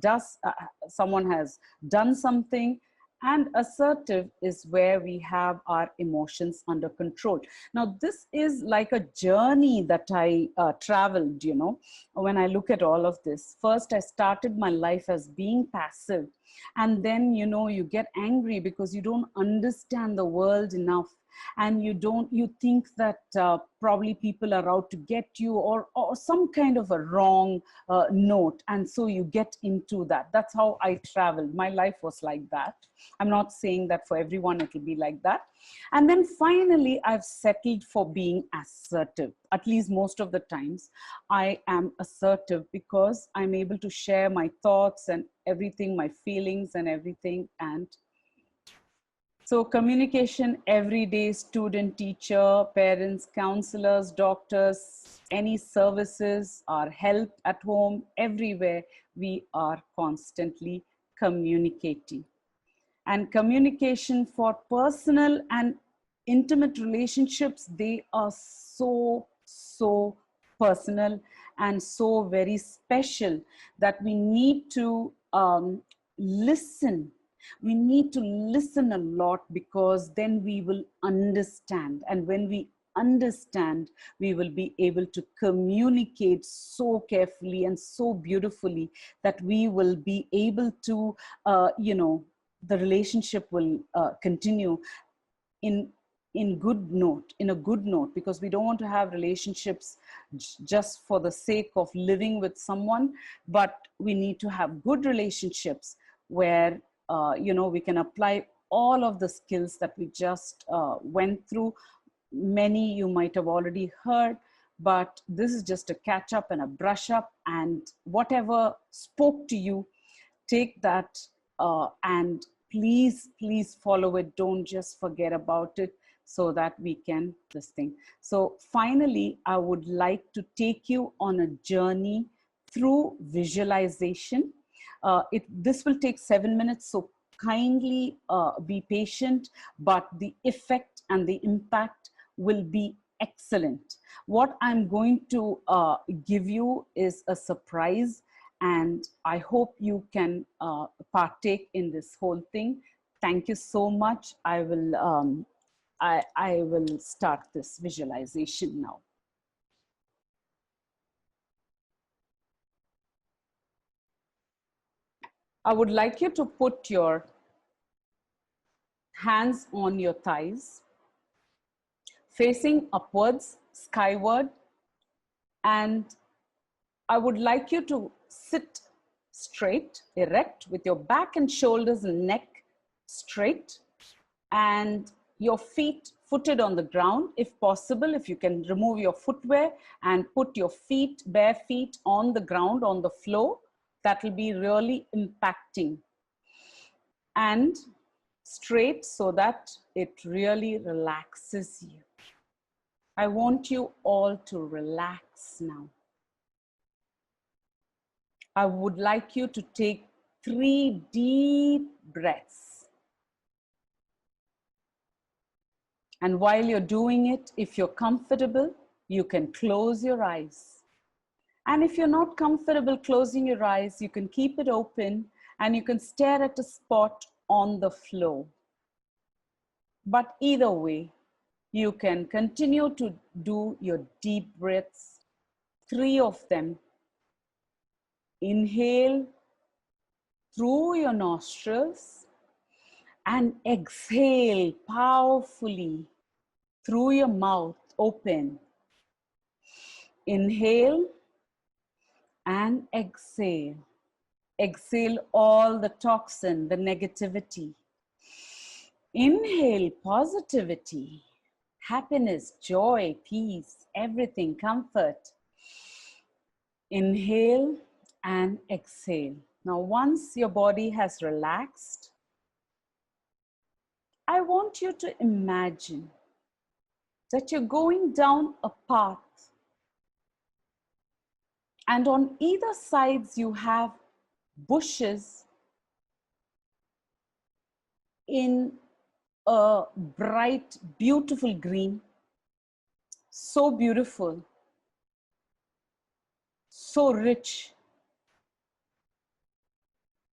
done something. And assertive is where we have our emotions under control. Now this is like a journey that I traveled, when I look at all of this. First, I started my life as being passive, and then you get angry because you don't understand the world enough, and you think that probably people are out to get you, or some kind of a wrong note, and so you get into that. That's how I traveled. My life was like that. I'm not saying that for everyone it will be like that. And then finally I've settled for being assertive. At least most of the times I am assertive, because I'm able to share my thoughts and everything, my feelings and everything. And so communication every day: student, teacher, parents, counselors, doctors, any services, our help at home, everywhere, we are constantly communicating. And communication for personal and intimate relationships, they are so personal and so very special that we need to listen. We need to listen a lot, because then we will understand. And when we understand, we will be able to communicate so carefully and so beautifully that we will be able to, the relationship will continue in a good note, because we don't want to have relationships just for the sake of living with someone, but we need to have good relationships where we can apply all of the skills that we just went through. Many you might have already heard, but this is just a catch up and a brush up, and whatever spoke to you, take that and please follow it. Don't just forget about it, so that we can this thing. So finally, I would like to take you on a journey through visualization. This will take 7 minutes, so kindly be patient, but the effect and the impact will be excellent. What I'm going to give you is a surprise, and I hope you can partake in this whole thing. Thank you so much. I will start this visualization now. I would like you to put your hands on your thighs facing upwards, skyward, and I would like you to sit straight, erect, with your back and shoulders and neck straight, and your feet footed on the ground. If possible, if you can remove your footwear and put your feet, bare feet, on the ground, on the floor, that will be really impacting. And straight so that it really relaxes you. I want you all to relax now. I would like you to take 3 deep breaths. And while you're doing it, if you're comfortable, you can close your eyes. And if you're not comfortable closing your eyes, you can keep it open and you can stare at a spot on the floor. But either way, you can continue to do your deep breaths, 3 of them. Inhale through your nostrils and exhale powerfully through your mouth open. Inhale and exhale. Exhale all the toxin, the negativity. Inhale positivity, happiness, joy, peace, everything, comfort. Inhale and exhale. Now, once your body has relaxed, I want you to imagine that you're going down a path, and on either sides you have bushes in a bright, beautiful green, so beautiful, so rich.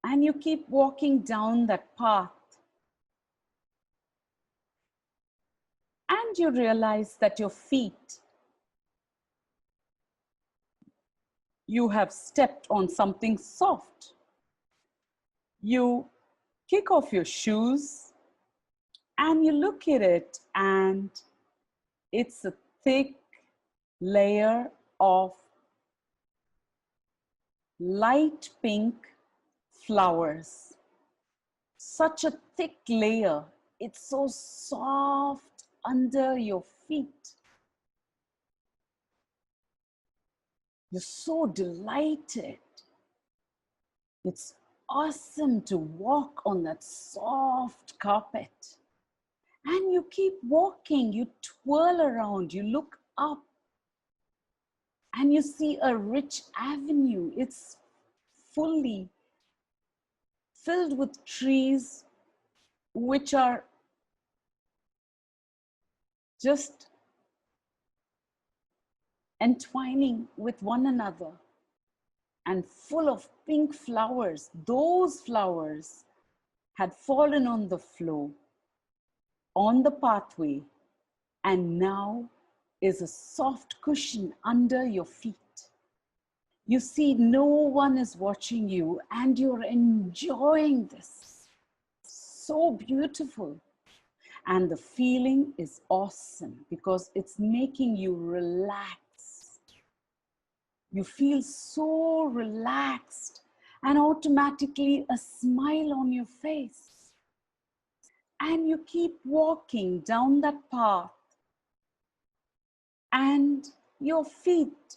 And you keep walking down that path, and you realize that your feet, you have stepped on something soft. You kick off your shoes and you look at it, and it's a thick layer of light pink flowers. Such a thick layer. It's so soft under your feet. You're so delighted. It's awesome to walk on that soft carpet. And you keep walking, you twirl around, you look up, and you see a rich avenue. It's fully filled with trees which are just entwining with one another and full of pink flowers. Those flowers had fallen on the floor, on the pathway, and now is a soft cushion under your feet. You see, no one is watching you and you're enjoying this. So beautiful. And the feeling is awesome because it's making you relax. You feel so relaxed and automatically a smile on your face. And you keep walking down that path, and your feet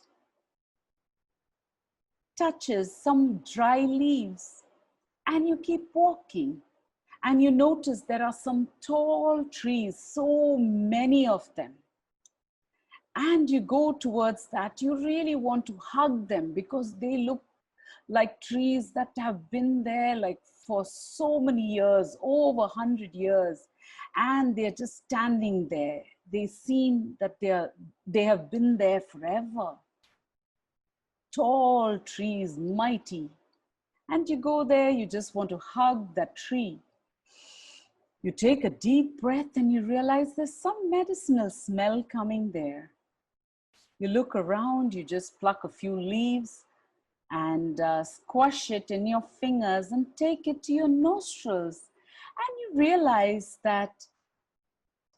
touches some dry leaves, and you keep walking, and you notice there are some tall trees, so many of them. And you go towards that. You really want to hug them because they look like trees that have been there like for so many years, over 100 years, and they're just standing there. They seem that they have been there forever. Tall trees, mighty. And you go there, you just want to hug that tree. You take a deep breath and you realize there's some medicinal smell coming there. You look around, you just pluck a few leaves and squash it in your fingers and take it to your nostrils. And you realize that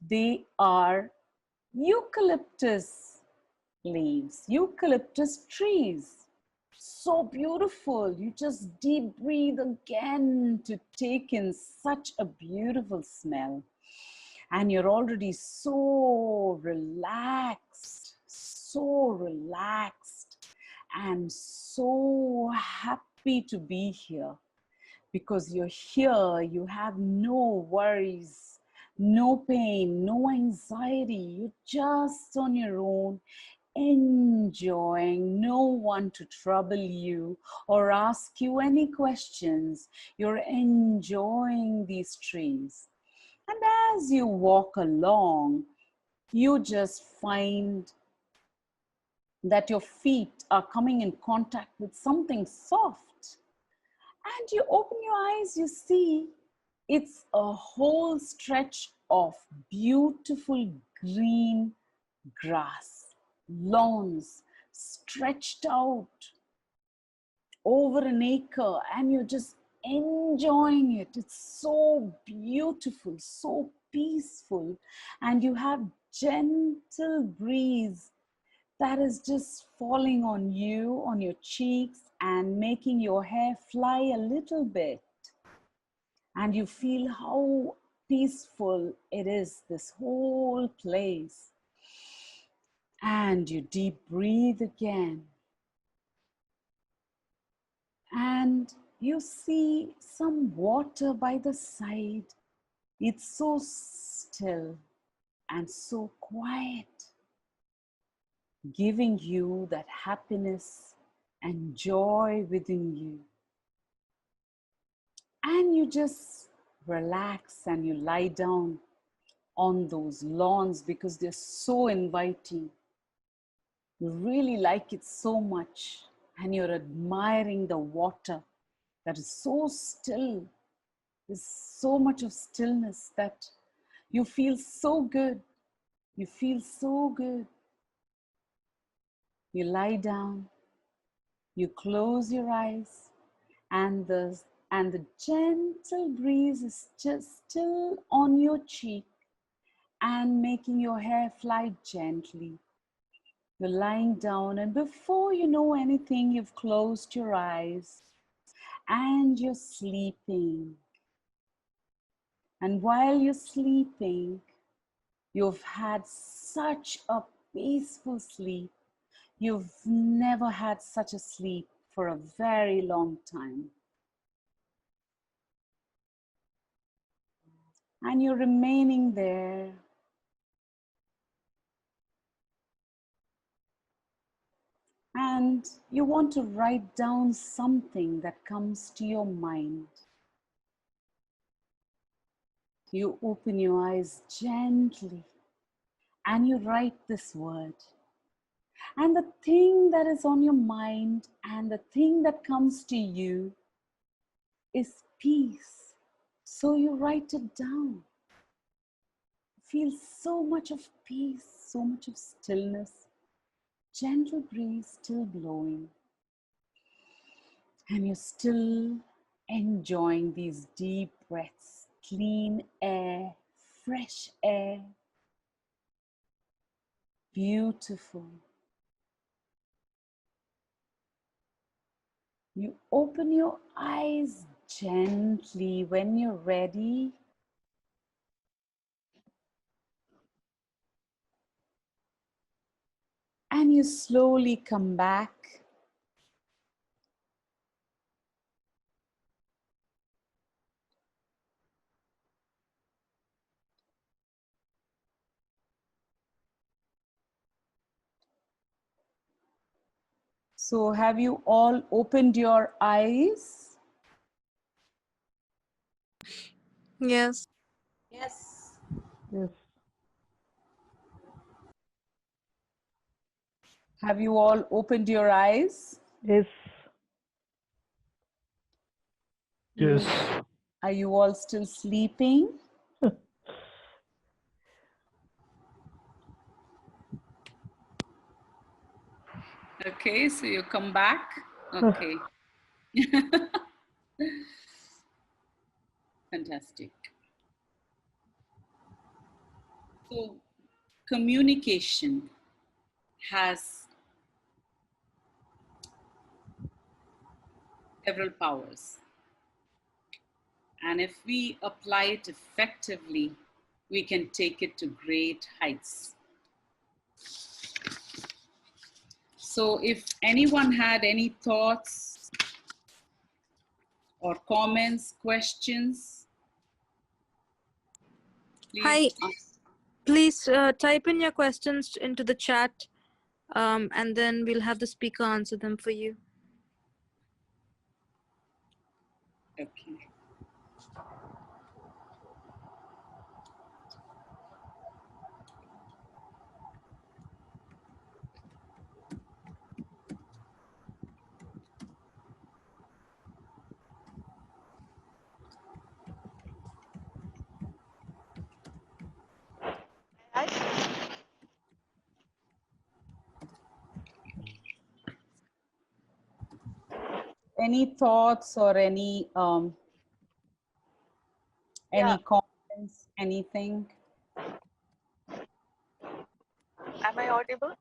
they are eucalyptus leaves, eucalyptus trees. So beautiful. You just deep breathe again to take in such a beautiful smell. And you're already so relaxed, and so happy to be here. Because you're here, you have no worries, no pain, no anxiety. You're just on your own, enjoying, no one to trouble you or ask you any questions. You're enjoying these trees. And as you walk along, you just find that your feet are coming in contact with something soft. And you open your eyes, you see it's a whole stretch of beautiful green grass, lawns stretched out over an acre, and you're just enjoying it. It's so beautiful, so peaceful, and you have gentle breeze that is just falling on you, on your cheeks, and making your hair fly a little bit. And you feel how peaceful it is, this whole place. And you deep breathe again. And you see some water by the side. It's so still and so quiet, giving you that happiness and joy within you. And you just relax and you lie down on those lawns because they're so inviting. You really like it so much, and you're admiring the water that is so still. There's so much of stillness that you feel so good. You feel so good. You lie down, you close your eyes, and the gentle breeze is just still on your cheek and making your hair fly gently. You're lying down, and before you know anything, you've closed your eyes and you're sleeping. And while you're sleeping, you've had such a peaceful sleep. You've never had such a sleep for a very long time. And you're remaining there. And you want to write down something that comes to your mind. You open your eyes gently and you write this word. And the thing that is on your mind and the thing that comes to you is peace. So you write it down. Feel so much of peace, so much of stillness, gentle breeze still blowing. And you're still enjoying these deep breaths, clean air, fresh air, beautiful. You open your eyes gently when you're ready. And you slowly come back. So have you all opened your eyes? Yes. Yes. Yes. Have you all opened your eyes? Yes. Yes. Are you all still sleeping? Okay, so you come back. Okay. Fantastic. So communication has several powers. And if we apply it effectively, we can take it to great heights. So if anyone had any thoughts or comments, questions, Hi, please. please type in your questions into the chat, and then we'll have the speaker answer them for you. Okay. Any thoughts or any comments, anything? Am I audible?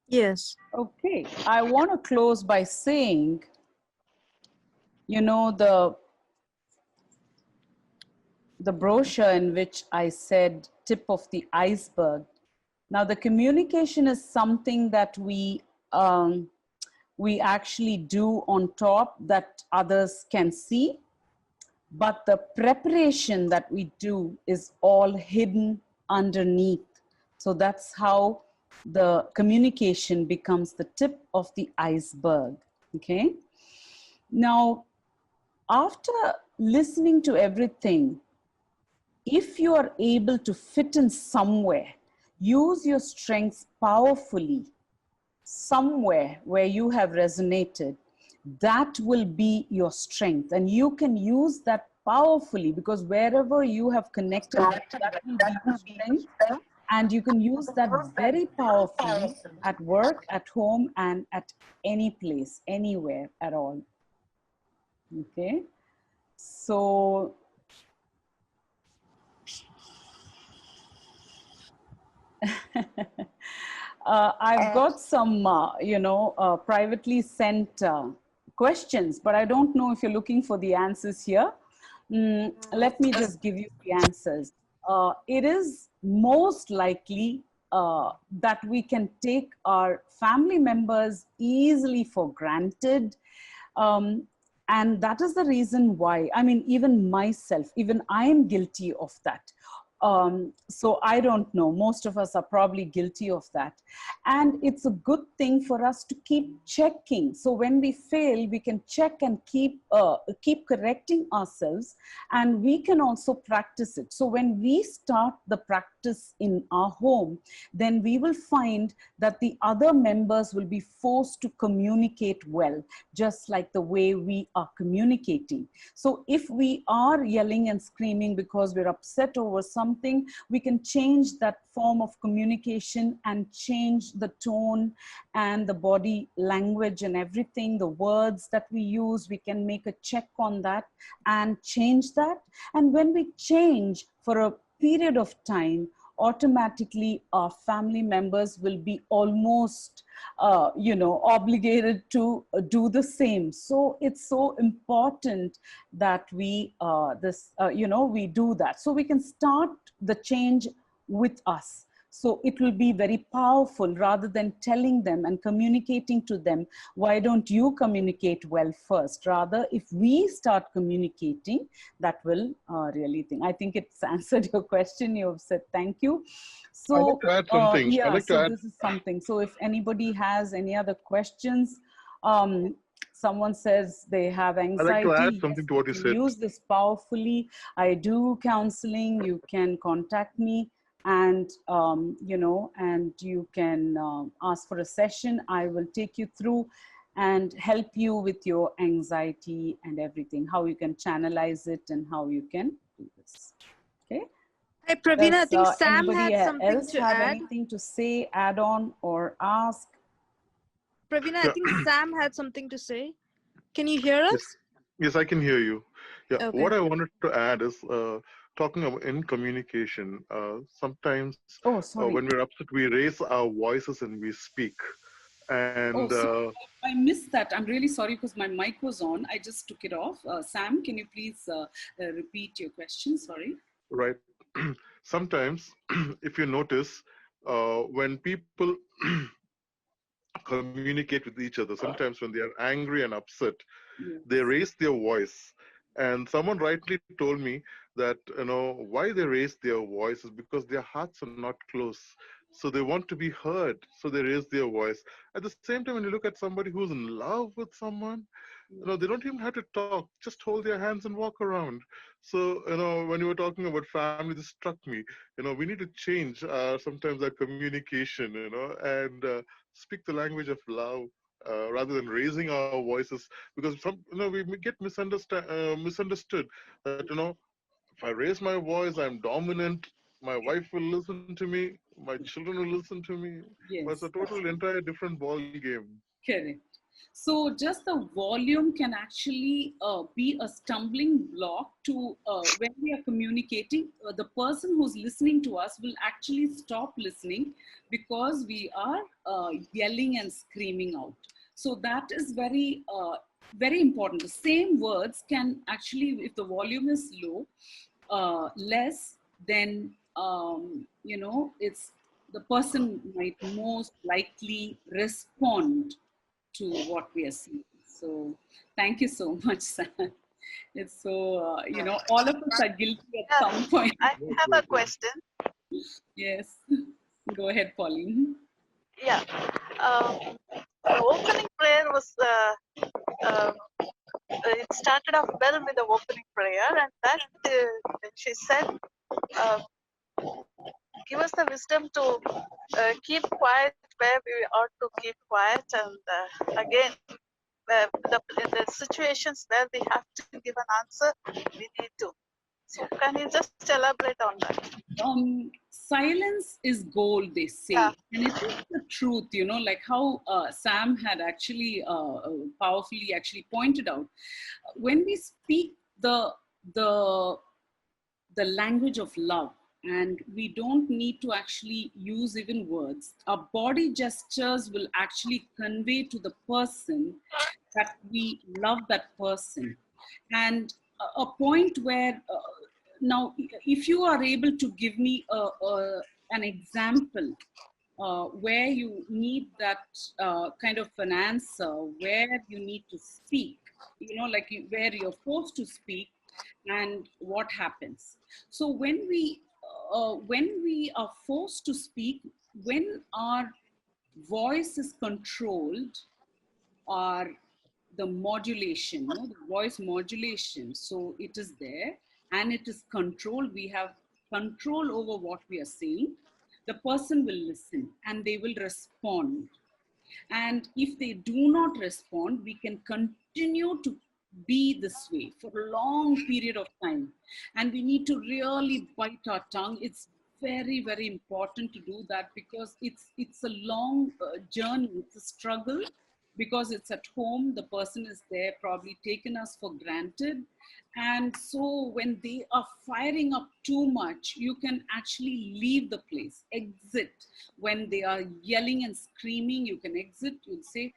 Yes. Okay, I want to close by saying, you know, the brochure in which I said tip of the iceberg. Now, the communication is something that we actually do on top that others can see, but the preparation that we do is all hidden underneath. So that's how the communication becomes the tip of the iceberg. Okay. Now, after listening to everything, if you are able to fit in somewhere, use your strengths powerfully, somewhere where you have resonated, that will be your strength. And you can use that powerfully, because wherever you have connected, that will be your strength. And you can use that very powerfully at work, at home, and at any place, anywhere at all. Okay. So I've got some, privately sent questions, but I don't know if you're looking for the answers here. Let me just give you the answers. It is most likely that we can take our family members easily for granted. And that is the reason why, I mean, even myself, even I am guilty of that. So I don't know, most of us are probably guilty of that. And it's a good thing for us to keep checking. So when we fail, we can check and keep correcting ourselves, and we can also practice it. So when we start the practice in our home, then we will find that the other members will be forced to communicate well, just like the way we are communicating. So if we are yelling and screaming because we're upset over something, we can change that form of communication and change the tone and the body language and everything, the words that we use. We can make a check on that and change that. And when we change for a period of time, automatically our family members will be almost obligated to do the same. So it's so important that we we do that, so we can start the change with us. So it will be very powerful, rather than telling them and communicating to them, why don't you communicate well first? Rather, if we start communicating, that will really think. I think it's answered your question. You have said thank you. So I'd like to add something. yeah, I'd like to so add. this is something. So if anybody has any other questions, someone says they have I'd like to add anxiety, yes, something to we what you can said. use this powerfully. I do counseling. You can contact me, and and you can ask for a session. I will take you through and help you with your anxiety and everything, how you can channelize it and how you can do this. Okay. Hi, Pravina. I Does think Sam anybody had something else to have add. anything to say, add on, or ask? Pravina, I Yeah. think Sam had something to say. Can you hear Yes. us? Yes, I can hear you. Yeah. Okay. What I wanted to add is talking about in communication, sometimes Oh, when sorry. we're upset, we raise our voices and we speak. And Oh, sorry. I missed that. I'm really sorry because my mic was on. I just took it off. Sam, can you please repeat your question? Sorry. right, sometimes if you notice, when people communicate with each other, sometimes when they are angry and upset, Yes. they raise their voice. And someone rightly told me that, why they raise their voice is because their hearts are not close, so they want to be heard, so they raise their voice. At the same time, when you look at somebody who's in love with someone, they don't even have to talk, just hold their hands and walk around. So, when you were talking about family, this struck me. We need to change sometimes our communication, and speak the language of love, rather than raising our voices, because we get misunderstood that, if I raise my voice, I'm dominant. My wife will listen to me. My children will listen to me. But it's a Yes, total, that's right. entire different ball game. Correct. So just the volume can actually be a stumbling block to when we are communicating. The person who's listening to us will actually stop listening because we are yelling and screaming out. So that is very important. The same words can actually, if the volume is low, less, then it's the person might most likely respond to what we are seeing. So thank you so much, Sam. It's so, all of us are guilty at Yeah, some point. I have a question. Yes. Go ahead, Pauline. Yeah, the opening prayer was, it started off well with the opening prayer, and that she said, uh, give us the wisdom to keep quiet where we ought to keep quiet, and again, in the situations where we have to give an answer, we need to. So can you just elaborate on that? Silence is gold, they Yeah. say, and it is the truth. Like how Sam had actually powerfully actually pointed out. When we speak the the language of love, and we don't need to actually use even words, our body gestures will actually convey to the person that we love that person. And a point where now, if you are able to give me an example where you need that kind of an answer, where you need to speak, like where you're forced to speak, and what happens. So when we are forced to speak, when our voice is controlled, or the modulation, the voice modulation, so it is there and it is controlled. We have control over what we are saying. The person will listen and they will respond. And if they do not respond, we can continue to be this way for a long period of time. And we need to really bite our tongue. It's very important to do that, because it's a long journey. It's a struggle, because it's at home. The person is there, probably taken us for granted. And so when they are firing up too much, you can actually leave the place, exit. When they are yelling and screaming, you can exit. You'll say,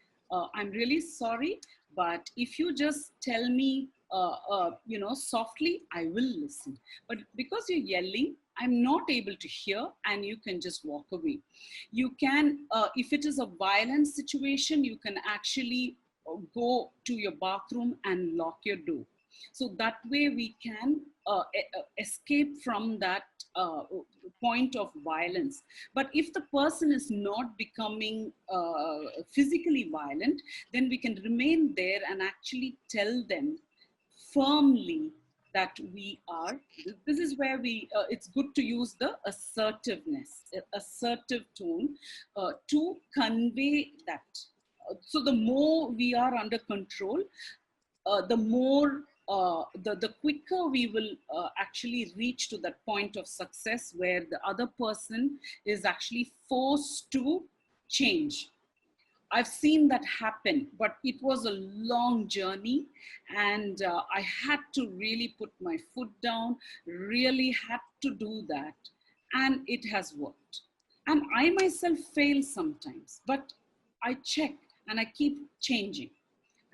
I'm really sorry, but if you just tell me softly, I will listen. But because you're yelling, I'm not able to hear, and you can just walk away. You can, if it is a violent situation, you can actually go to your bathroom and lock your door. So that way we can escape from that point of violence. But if the person is not becoming physically violent, then we can remain there and actually tell them firmly that we are. This is where it's good to use the assertiveness, assertive tone to convey that. So the more we are under control, the more the quicker we will actually reach to that point of success, where the other person is actually forced to change. I've seen that happen, but it was a long journey, and I had to really put my foot down, really had to do that, and it has worked. And I myself fail sometimes, but I check and I keep changing,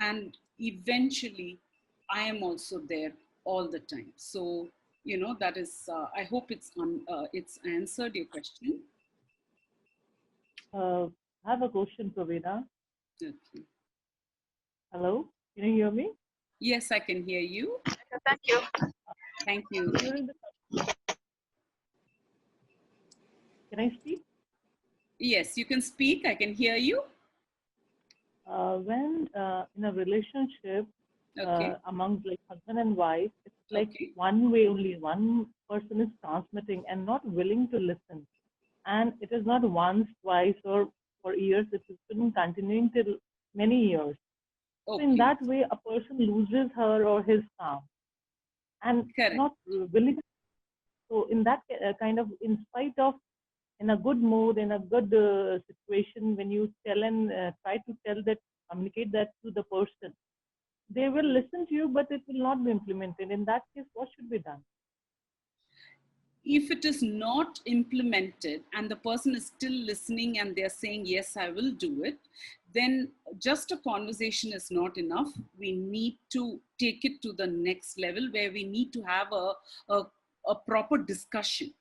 and eventually I am also there all the time. So, that is, I hope it's answered your question. I have a question, Pravina. Okay. Hello, can you hear me? Yes, I can hear you. Thank you. Thank you. During the, can I speak? Yes, you can speak. I can hear you. When in a relationship Okay. among like husband and wife, it's like Okay. one way only. One person is transmitting and not willing to listen. And it is not once, twice, or for years. It has been continuing till many years. So in Okay. that way, a person loses her or his calm and Correct. not willing. So in that kind of, in spite of, in a good mood, in a good situation, when you tell and try to tell that, communicate that to the person, they will listen to you, but it will not be implemented. In that case, what should be done? If it is not implemented and the person is still listening and they're saying, yes, I will do it, then just a conversation is not enough. We need to take it to the next level where we need to have a proper discussion.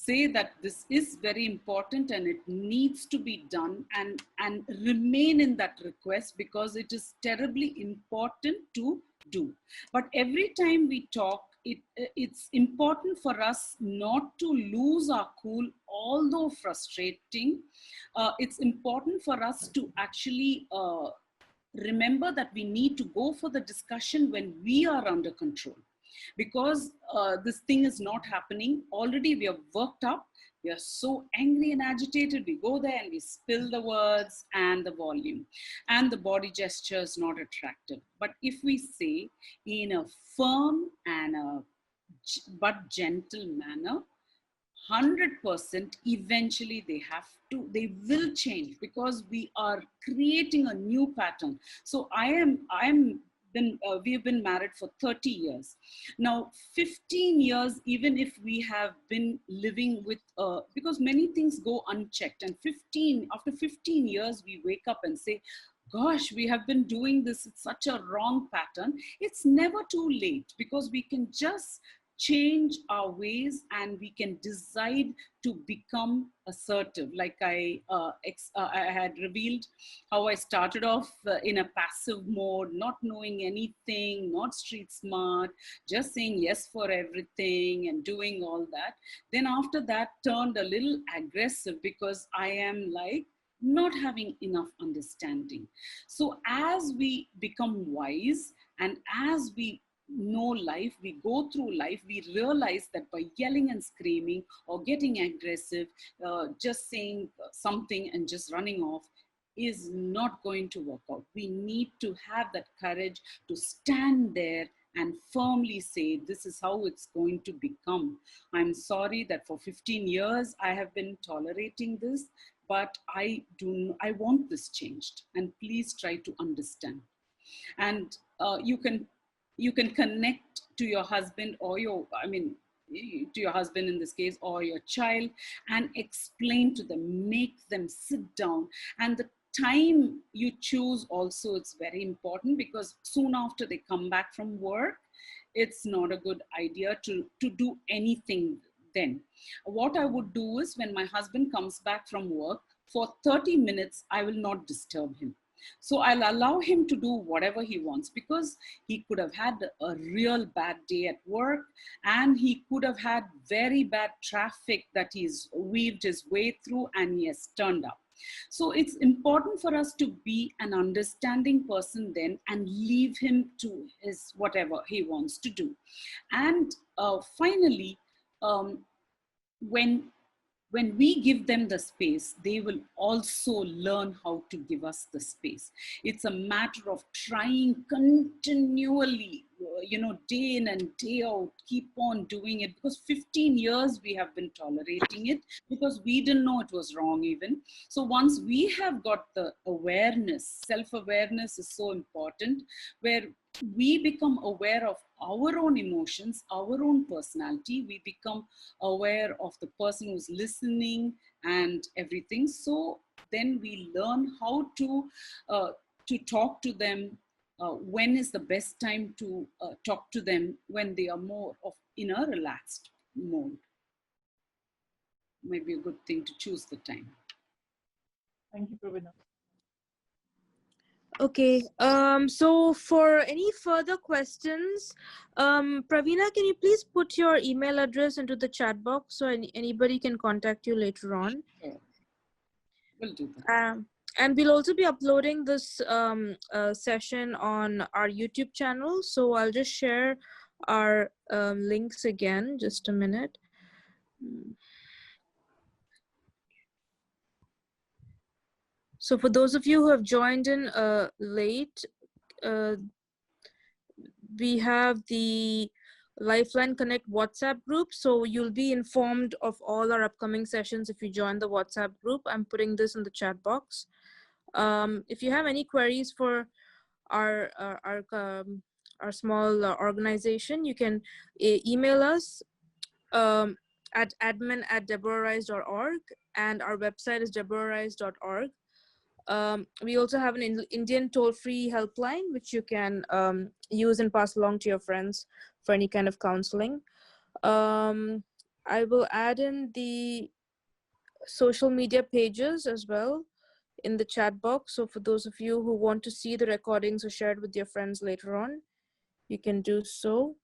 Say that this is very important and it needs to be done, and remain in that request because it is terribly important to do. But every time we talk, it's important for us not to lose our cool, although frustrating. It's important for us to actually remember that we need to go for the discussion when we are under control, because this thing is not happening. Already we are worked up, we are so angry and agitated, we go there and we spill the words and the volume, and the body gesture is not attractive. But if we say in a firm and but gentle manner, 100% eventually they will change, because we are creating a new pattern. So we've been married for 30 years now. 15 years, even if we have been living with because many things go unchecked, and after 15 years we wake up and say, gosh, we have been doing this, it's such a wrong pattern. It's never too late, because we can just change our ways and we can decide to become assertive. Like I had revealed how I started off in a passive mode, not knowing anything, not street smart, just saying yes for everything and doing all that. Then after that turned a little aggressive, because I am like not having enough understanding. So as we become wise and as we know life, we go through life, we realize that by yelling and screaming or getting aggressive, just saying something and just running off is not going to work out. We need to have that courage to stand there and firmly say, this is how it's going to become. I'm sorry that for 15 years I have been tolerating this, but I want this changed, and please try to understand. And you can connect to your husband or to your husband in this case, or your child, and explain to them, make them sit down. And the time you choose also, it's very important, because soon after they come back from work, it's not a good idea to do anything then. What I would do is, when my husband comes back from work, for 30 minutes, I will not disturb him. So I'll allow him to do whatever he wants, because he could have had a real bad day at work, and he could have had very bad traffic that he's weaved his way through and he has turned up. So it's important for us to be an understanding person then, and leave him to his whatever he wants to do. And finally, when we give them the space, they will also learn how to give us the space. It's a matter of trying continually day in and day out, keep on doing it, because 15 years we have been tolerating it because we didn't know it was wrong even. So once we have got the awareness, self-awareness is so important, where we become aware of our own emotions, our own personality, we become aware of the person who's listening and everything. So then we learn how to talk to them. When is the best time to talk to them? When they are more of in a relaxed mode, maybe a good thing to choose the time. Thank you, Pravina. Okay, so for any further questions, Pravina, can you please put your email address into the chat box so anybody can contact you later on? Sure. We'll do that. And we'll also be uploading this session on our YouTube channel. So I'll just share our links again, just a minute. So for those of you who have joined in late, we have the Lifeline Connect WhatsApp group. So you'll be informed of all our upcoming sessions if you join the WhatsApp group. I'm putting this in the chat box. If you have any queries for our small organization, you can email us at admin@deborahrice.org, and our website is deborahrice.org. We also have an Indian toll-free helpline, which you can use and pass along to your friends for any kind of counseling. I will add in the social media pages as well in the chat box. So for those of you who want to see the recordings or share it with your friends later on, you can do so.